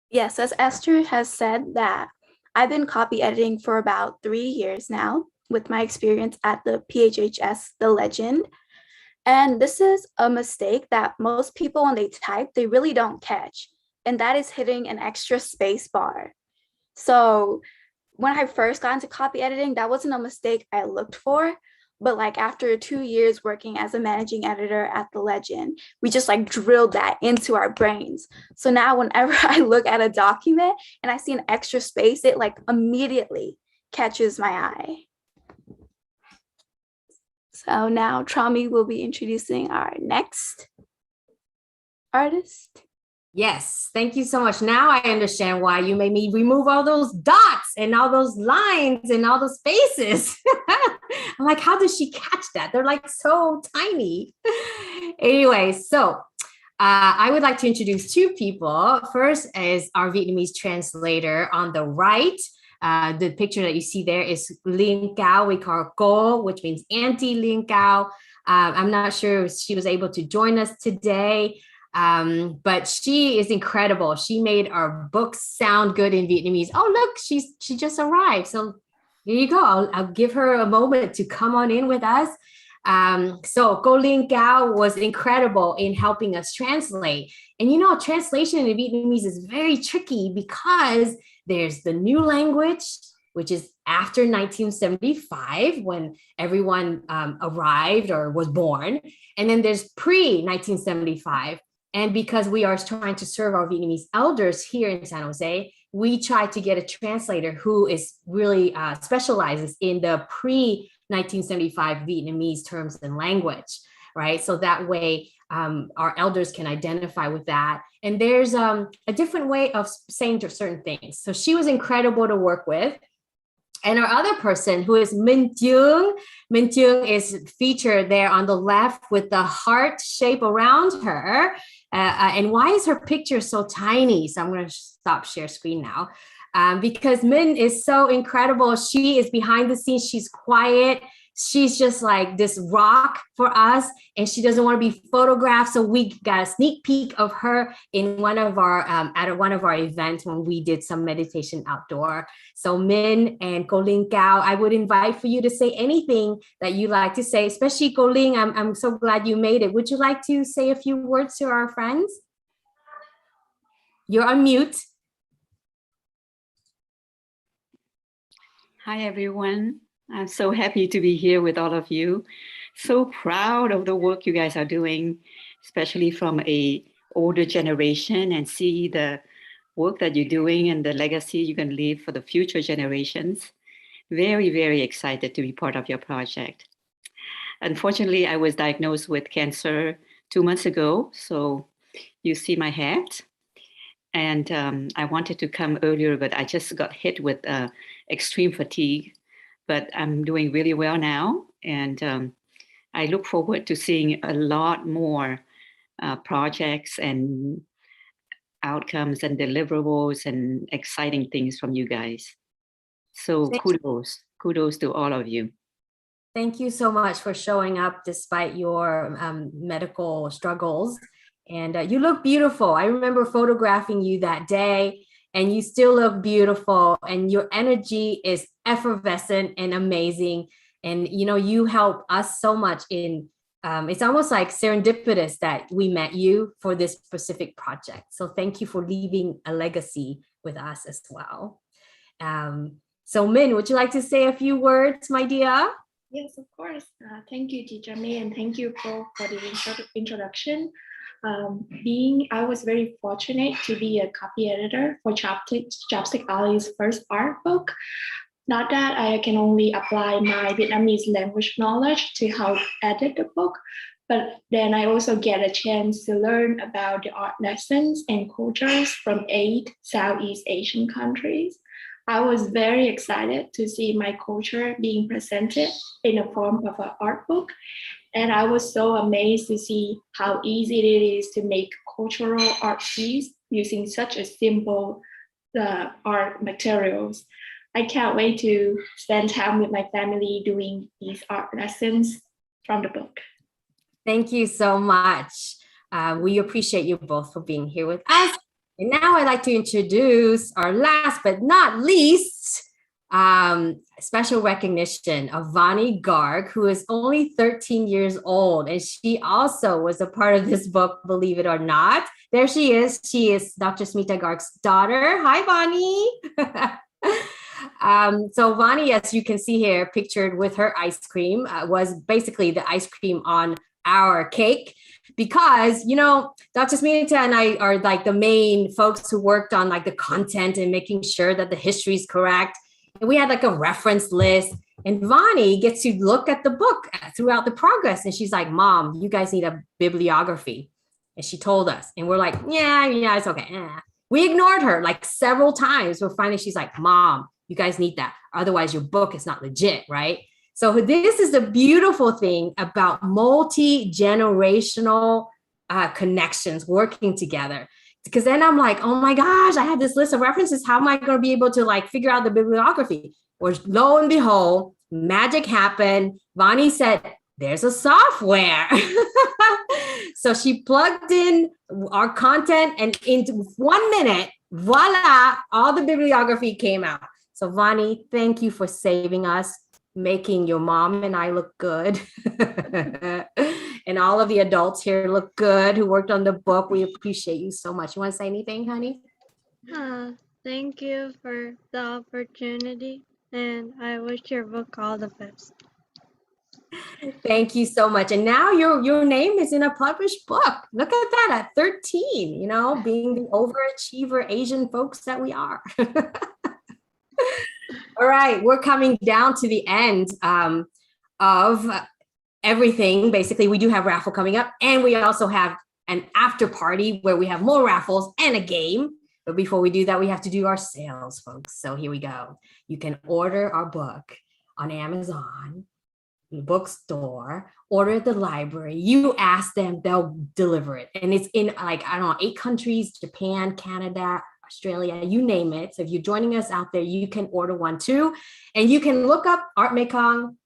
Yes, as Esther has said, that I've been copy editing for about 3 years now, with my experience at the PHHS, The Legend. And this is a mistake that most people, when they type, they really don't catch. And that is hitting an extra space bar. So when I first got into copy editing, that wasn't a mistake I looked for. But like after 2 years working as a managing editor at The Legend, we just like drilled that into our brains. So now whenever I look at a document and I see an extra space, it like immediately catches my eye. So now Trami will be introducing our next artist.
Yes, thank you so much. Now I understand why you made me remove all those dots and all those lines and all those spaces. I'm like, how does she catch that? They're like so tiny. Anyway, so I would like to introduce 2 people. First is our Vietnamese translator on the right. The picture that you see there is Linh Cao. We call her Cô, which means Auntie Linh Cao. I'm not sure if she was able to join us today, but she is incredible. She made our books sound good in Vietnamese. Oh, look, she just arrived. So here you go. I'll give her a moment to come on in with us. So Cô Linh Cao was incredible in helping us translate. And you know, translation in Vietnamese is very tricky because there's the new language, which is after 1975 when everyone arrived or was born. And then there's pre-1975. And because we are trying to serve our Vietnamese elders here in San Jose, we try to get a translator who is really specializes in the pre-1975 Vietnamese terms and language, right? So that way our elders can identify with that. And there's a different way of saying certain things. So she was incredible to work with. And our other person who is Minh Chương. Minh Chương is featured there on the left with the heart shape around her. And why is her picture so tiny? So I'm going to stop share screen now. Because Minh is so incredible. She is behind the scenes. She's quiet. She's just like this rock for us, and she doesn't want to be photographed. So we got a sneak peek of her in one of our at one of our events when we did some meditation outdoor. So Minh and Cô Linh Cao, I would invite for you to say anything that you like to say, especially Cô Linh. I'm so glad you made it. Would you like to say a few words to our friends? You're on mute.
Hi, everyone. I'm so happy to be here with all of you. So proud of the work you guys are doing, especially from a older generation, and see the work that you're doing and the legacy you can leave for the future generations. Very, very excited to be part of your project. Unfortunately, I was diagnosed with cancer 2 months ago, so you see my hat. And I wanted to come earlier, but I just got hit with extreme fatigue. But I'm doing really well now. And I look forward to seeing a lot more projects and outcomes and deliverables and exciting things from you guys. So kudos to all of you.
Thank you so much for showing up despite your medical struggles. And you look beautiful. I remember photographing you that day, and you still look beautiful, and your energy is effervescent and amazing. And, you know, you help us so much in it's almost like serendipitous that we met you for this specific project. So thank you for leaving a legacy with us as well. So Min, would you like to say a few words, my dear?
Yes, of course. Thank you, Teacher May, and thank you for the introduction. I was very fortunate to be a copy editor for Chopstick Alley's first art book. Not that I can only apply my Vietnamese language knowledge to help edit the book, but then I also get a chance to learn about the art lessons and cultures from 8 Southeast Asian countries. I was very excited to see my culture being presented in the form of an art book. And I was so amazed to see how easy it is to make cultural art piece using such a simple art materials. I can't wait to spend time with my family doing these art lessons from the book.
Thank you so much. We appreciate you both for being here with us. And now I'd like to introduce our last but not least special recognition of Vani Garg, who is only 13 years old. And she also was a part of this book, believe it or not. There she is. She is Dr. Smita Garg's daughter. Hi, Vani. So Vani, as you can see here, pictured with her ice cream, was basically the ice cream on our cake, because, you know, Dr. Smita and I are like the main folks who worked on like the content and making sure that the history is correct. And we had like a reference list, and Vani gets to look at the book throughout the progress. And she's like, Mom, you guys need a bibliography. And she told us, and we're like, yeah, it's okay. We ignored her like several times. But finally she's like, Mom, you guys need that. Otherwise your book is not legit, right? So this is the beautiful thing about multi-generational connections working together. Because then I'm like, oh my gosh, I have this list of references. How am I going to be able to like figure out the bibliography? Or lo and behold, magic happened. Vani said, there's a software. So she plugged in our content, and in 1 minute, voila, all the bibliography came out. So Vani, thank you for saving us, making your mom and I look good. And all of the adults here look good who worked on the book. We appreciate you so much. You want to say anything, honey?
Thank you for the opportunity, and I wish your book all the best.
Thank you so much. And now your name is in a published book. Look at that, at 13, you know, being the overachiever Asian folks that we are. All right, we're coming down to the end of everything. Basically, we do have raffle coming up, and we also have an after party where we have more raffles and a game. But before we do that, we have to do our sales, folks. So here we go. You can order our book on Amazon, bookstore, order at the library. You ask them, they'll deliver it. And it's in like, I don't know, 8 countries, Japan, Canada, Australia, you name it. So if you're joining us out there, you can order one too. And you can look up Art Mekong,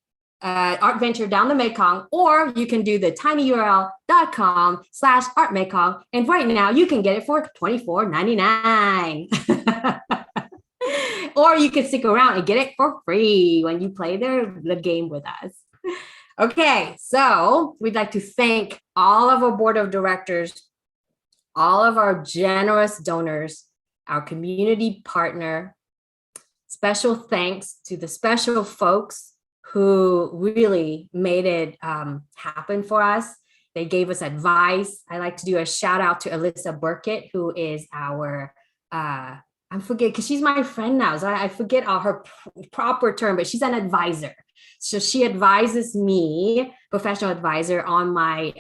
ARTventure down the Mekong, or you can do the tinyurl.com/ArtMekong. And right now you can get it for $24.99. Or you can stick around and get it for free when you play the game with us. Okay, so we'd like to thank all of our board of directors, all of our generous donors, our community partner. Special thanks to the special folks who really made it happen for us. They gave us advice. I like to do a shout out to Alyssa Burkett, who is our, I forget, because she's my friend now, so I forget all her proper term, but she's an advisor. So she advises me, professional advisor, on my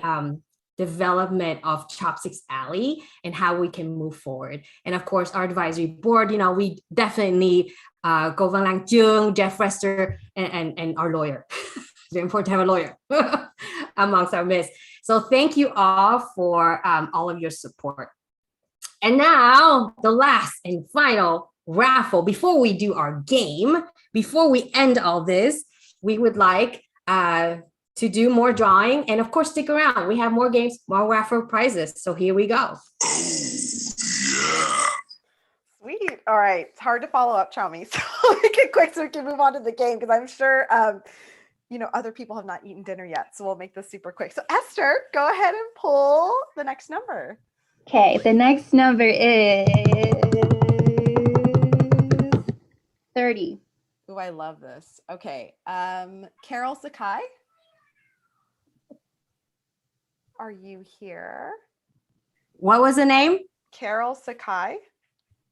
development of Chopsticks Alley and how we can move forward. And of course, our advisory board, you know, we definitely Go Van Lang Jung, Jeff Rester, and our lawyer. It's very important to have a lawyer amongst our midst. So thank you all for all of your support. And now the last and final raffle. Before we do our game, before we end all this, we would like to do more drawing, and of course, stick around. We have more games, more raffle prizes. So here we go.
Sweet. All right. It's hard to follow up, Chami. So make it quick so we can move on to the game, because I'm sure other people have not eaten dinner yet, so we'll make this super quick. So Esther, go ahead and pull the next number.
Okay, the next number is 30.
Oh, I love this. Okay, Carol Sakai, are you here?
What was the name?
Carol Sakai.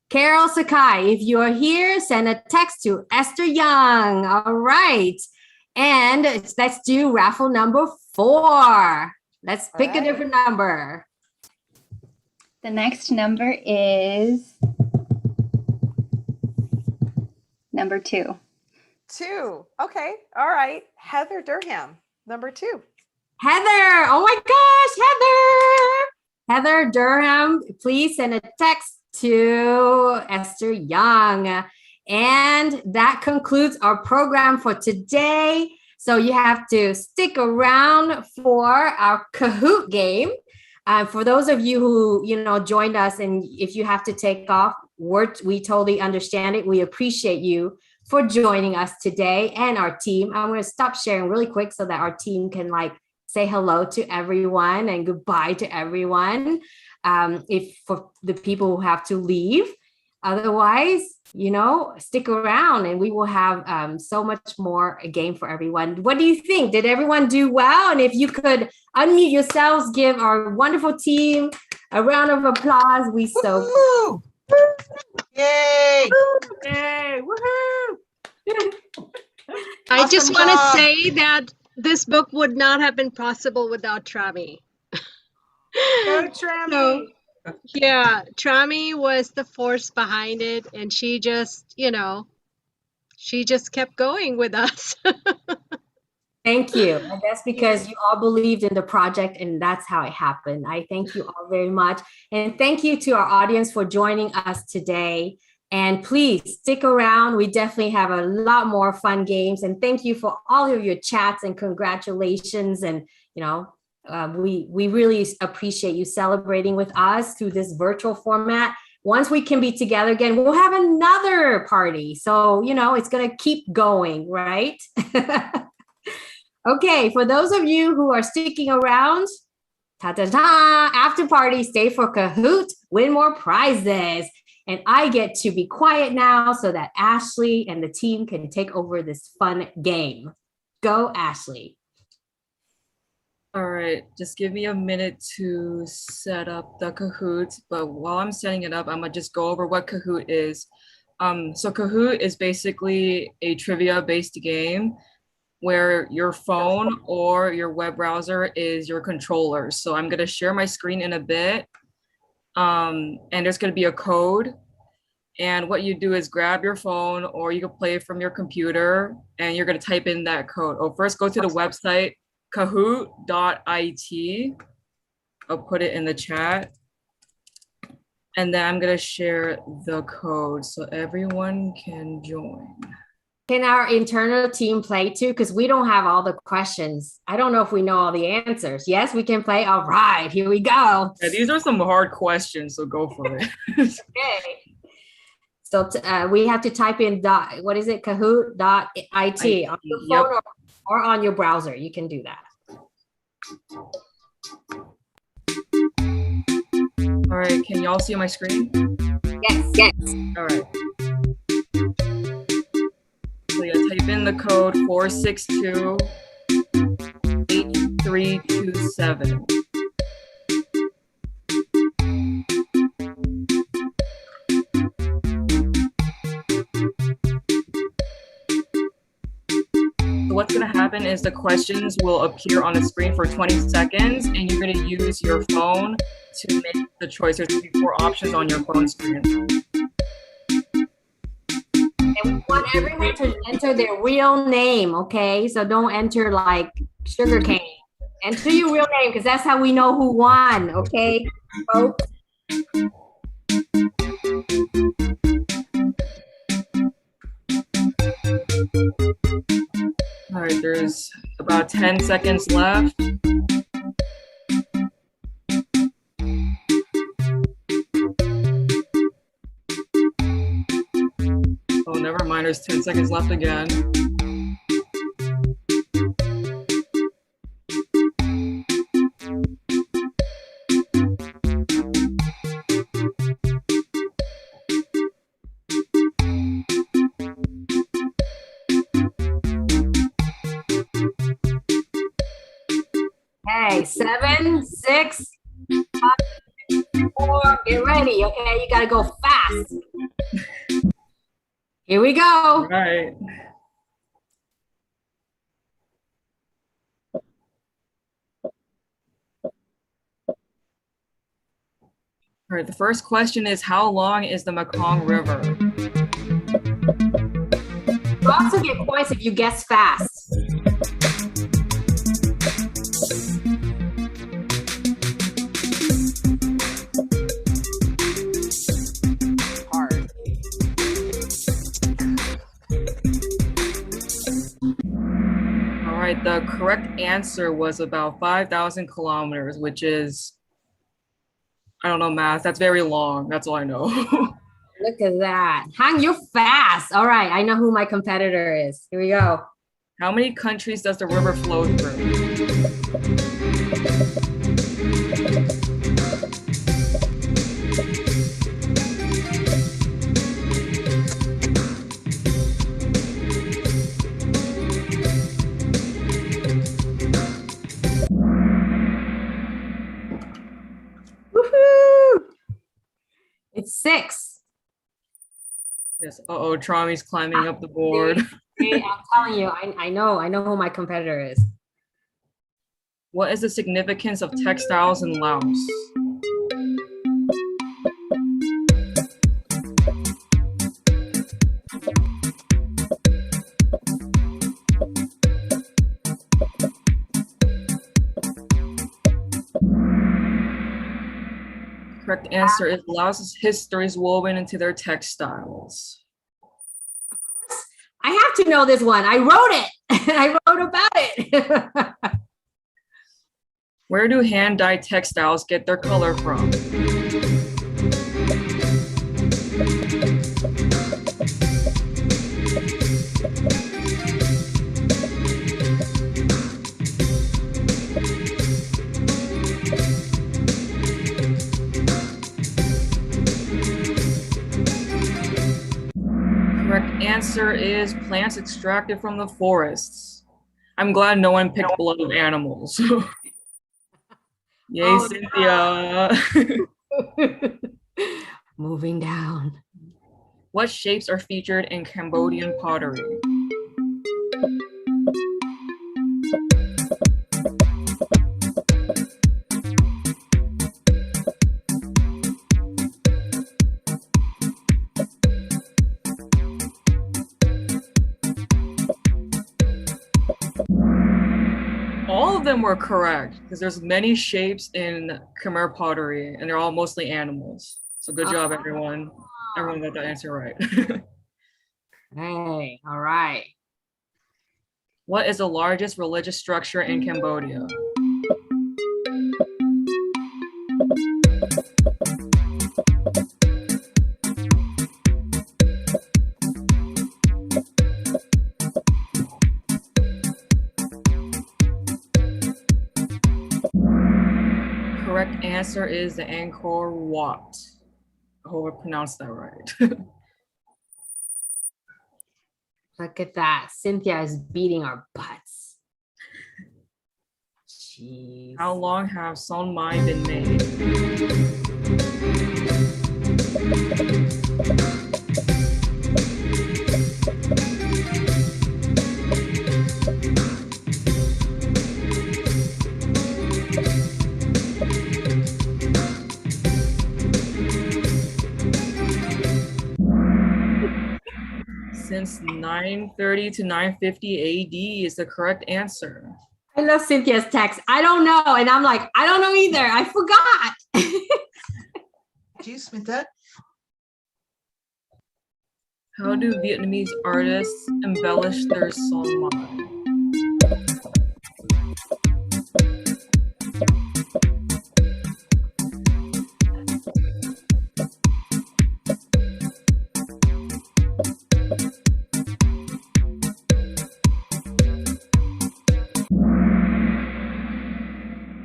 Carol Sakai, if you're here, send a text to Esther Young. All right. And let's do raffle number 4. Let's pick a different number.
The next number is number 2.
2. Okay. All right. Heather Durham, number 2.
Heather. Oh my gosh, Heather. Heather Durham, please send a text to Esther Young. And that concludes our program for today. So you have to stick around for our Kahoot game. For those of you who, joined us, and if you have to take off, we totally understand it. We appreciate you for joining us today and our team. I'm going to stop sharing really quick so that our team can say hello to everyone and goodbye to everyone. If for the people who have to leave, otherwise, stick around and we will have so much more a game for everyone. What do you think? Did everyone do well? And if you could unmute yourselves, give our wonderful team a round of applause. We so.
Yay! Yay! Woohoo!
I just want to say that this book would not have been possible without Trami.
Go Trami!
So, yeah, Trami was the force behind it, and she just, she just kept going with us.
Thank you. And that's because you all believed in the project, and that's how it happened. I thank you all very much. And thank you to our audience for joining us today. And please stick around. We definitely have a lot more fun games. And thank you for all of your chats and congratulations. And, we really appreciate you celebrating with us through this virtual format. Once we can be together again, we'll have another party. So, it's going to keep going, right? Okay, for those of you who are sticking around, after party, stay for Kahoot, win more prizes. And I get to be quiet now so that Ashley and the team can take over this fun game. Go, Ashley.
All right, just give me a minute to set up the Kahoot. But while I'm setting it up, I'm gonna just go over what Kahoot is. So Kahoot is basically a trivia-based game where your phone or your web browser is your controller. So I'm gonna share my screen in a bit. And there's gonna be a code. And what you do is grab your phone, or you can play it from your computer, and you're gonna type in that code. Oh, first go to the website, kahoot.it. I'll put it in the chat. And then I'm gonna share the code so everyone can join.
Can our internal team play too? Because we don't have all the questions. I don't know if we know all the answers. Yes, we can play. All right, here we go.
Yeah, these are some hard questions, so go for it.
Okay. So we have to type in kahoot.it on your phone or on your browser. You can do that.
All right, can y'all see my screen?
Yes.
All right. So yeah, type in the code 462-8327. So what's gonna happen is the questions will appear on the screen for 20 seconds, and you're gonna use your phone to make the choice. There's gonna be 4 options on your phone screen.
And we want everyone to enter their real name, okay? So don't enter like sugarcane. Enter your real name, because that's how we know who won, okay, folks?
All right, there's about 10 seconds left. Oh, never mind, there's 10 seconds left again.
7, 6, 5, 4. Get ready, okay? You gotta go fast. Here we go.
All right. All right, the first question is, how long is the Mekong River?
You also get points if you guess fast.
Hard.
All right, the correct answer was about 5,000 kilometers, which is, I don't know math. That's very long. That's all I know.
Look at that. Hang, you're fast. All right, I know who my competitor is. Here we go.
How many countries does the river flow through?
Woohoo! It's 6.
Yes. Uh-oh, Trami's climbing up the board.
I'm telling you, I know who my competitor is.
What is the significance of textiles in Laos? Correct answer is Laos's history is woven into their textiles.
I have to know this one. I wrote it. I wrote about it.
Where do hand-dyed textiles get their color from? Correct answer is plants extracted from the forests. I'm glad no one picked blood of animals. Yay,
Oh,
Cynthia.
Moving down.
What shapes are featured in Cambodian pottery? All of them were correct because there's many shapes in Khmer pottery and they're all mostly animals. So good job, everyone. Everyone got the answer right.
Hey, all right.
What is the largest religious structure in Cambodia? Correct answer is the Angkor Wat. I hope I pronounced that right.
Look at that. Cynthia is beating our butts. Jeez.
How long have Son Mai been made? Since 930 to 950 AD is the correct answer.
I love Cynthia's text. I don't know. And I'm like, I don't know either. I forgot.
Do you submit that?
How do Vietnamese artists embellish their Son Mai?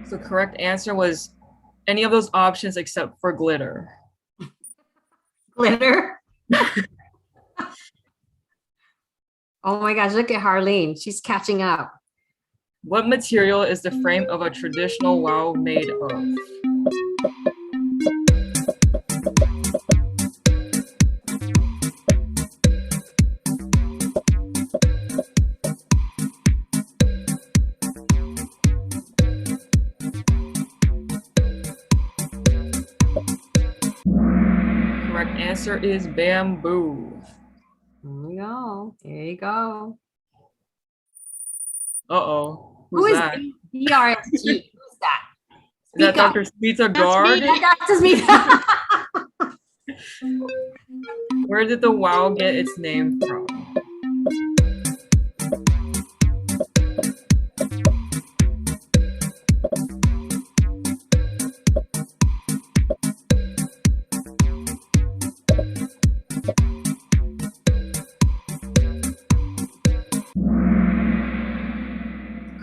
The correct answer was any of those options except for glitter.
Glitter? Oh my gosh, look at Harleen. She's catching up.
What material is the frame of a traditional wow made of? Correct answer is bamboo.
There we go. There you go.
Uh-oh.
Who
Who's
is
that?
DRSG? Who's that?
Is that
Speak up.
Dr. Smita Garg?
Dr. Smita.
Where did the wow get its name from?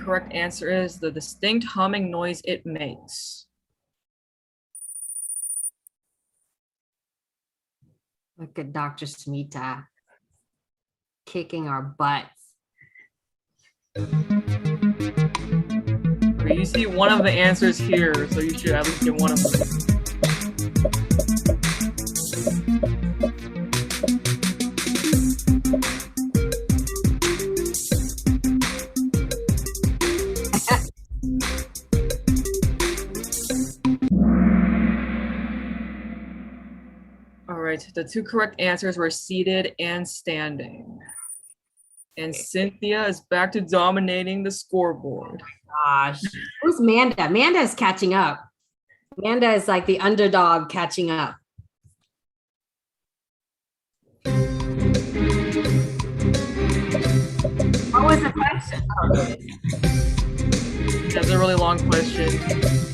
Correct answer is the distinct humming noise it makes.
Look at Dr. Smita kicking our butts.
Okay, you see one of the answers here, so you should at least get one of them. All right, the two correct answers were seated and standing. And Cynthia is back to dominating the scoreboard.
Gosh, who's Manda? Manda is catching up. Manda is like the underdog catching up. What was the question? Oh,
That's a really long question.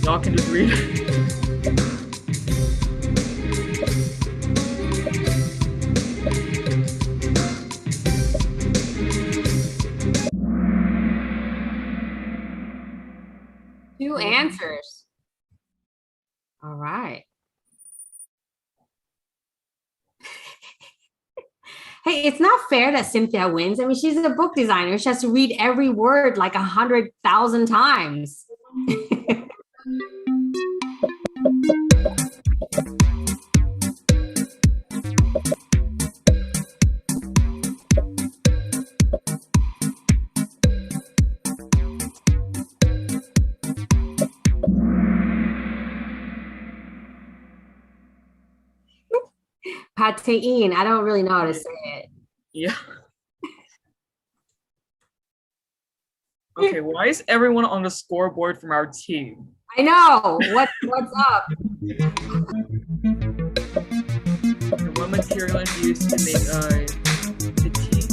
Y'all can just read it.
Two answers. All right. Hey, it's not fair that Cynthia wins. I mean, she's a book designer. She has to read every word like 100,000 times. Patein, I don't really know how to say it.
Yeah. Okay, why is everyone on the scoreboard from our team?
I know. What's up?
What material is used to make the tea?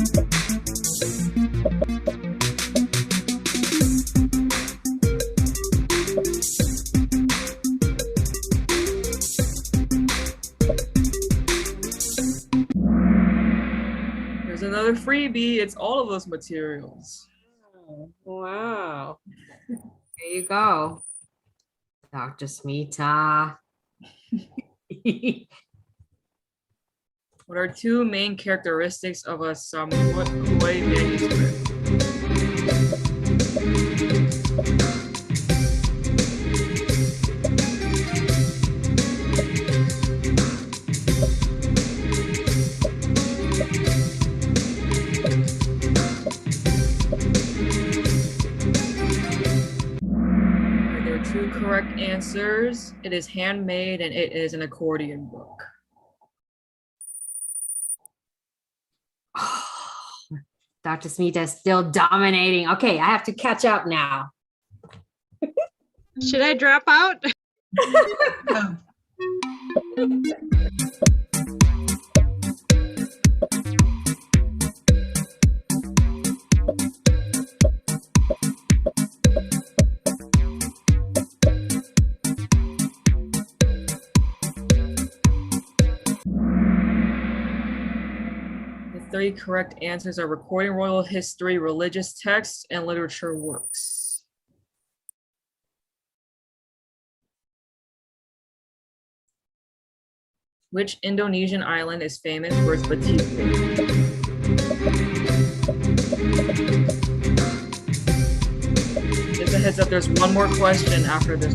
There's another freebie. It's all of those materials.
Oh, wow. There you go. Dr. Smita.
What are two main characteristics of a Samoy manuscript? There are two correct answers. It is handmade and it is an accordion book.
Dr. Smita is still dominating. Okay, I have to catch up now.
Should I drop out?
The three correct answers are recording royal history, religious texts, and literature works. Which Indonesian island is famous for its batik? heads up, there's one more question after this.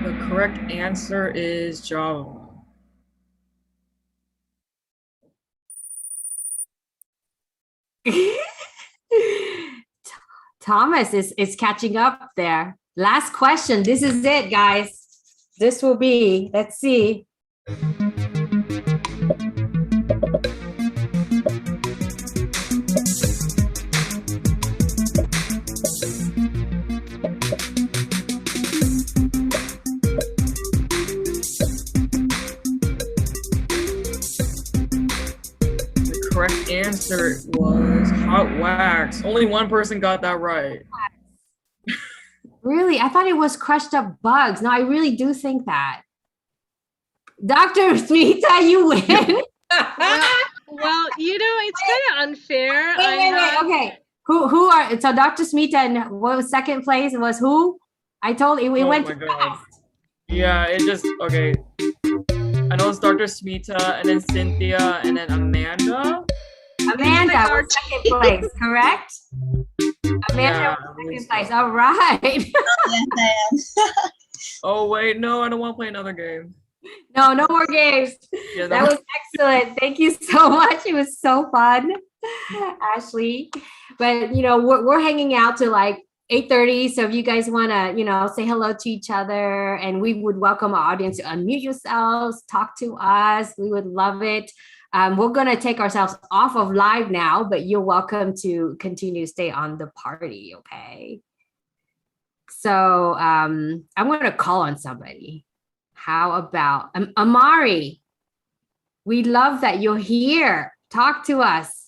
The correct answer is Java.
Thomas is catching up there. Last question. This is it, guys. This will be, let's see.
The correct answer was hot wax. Only one person got that right.
Really? I thought it was crushed up bugs. No, I really do think that. Dr. Smita, you win.
Well, it's kind of unfair.
Wait. Okay. Who are, so Dr. Smita, and what was second place was who? I told you, we went too fast.
Yeah, it just, okay. I know it's Dr. Smita, and then Cynthia, and then Amanda.
Amanda was second place, correct? Amanda was second place. All right.
Oh, wait, no, I don't want to play another game.
No more games.
Yeah,
that was excellent. Thank you so much. It was so fun, Ashley. But we're hanging out till like 8:30. So if you guys want to, say hello to each other, and we would welcome our audience to unmute yourselves, talk to us. We would love it. We're going to take ourselves off of live now, but you're welcome to continue to stay on the party. Okay. So I'm going to call on somebody. How about Amari? We love that you're here. Talk to us.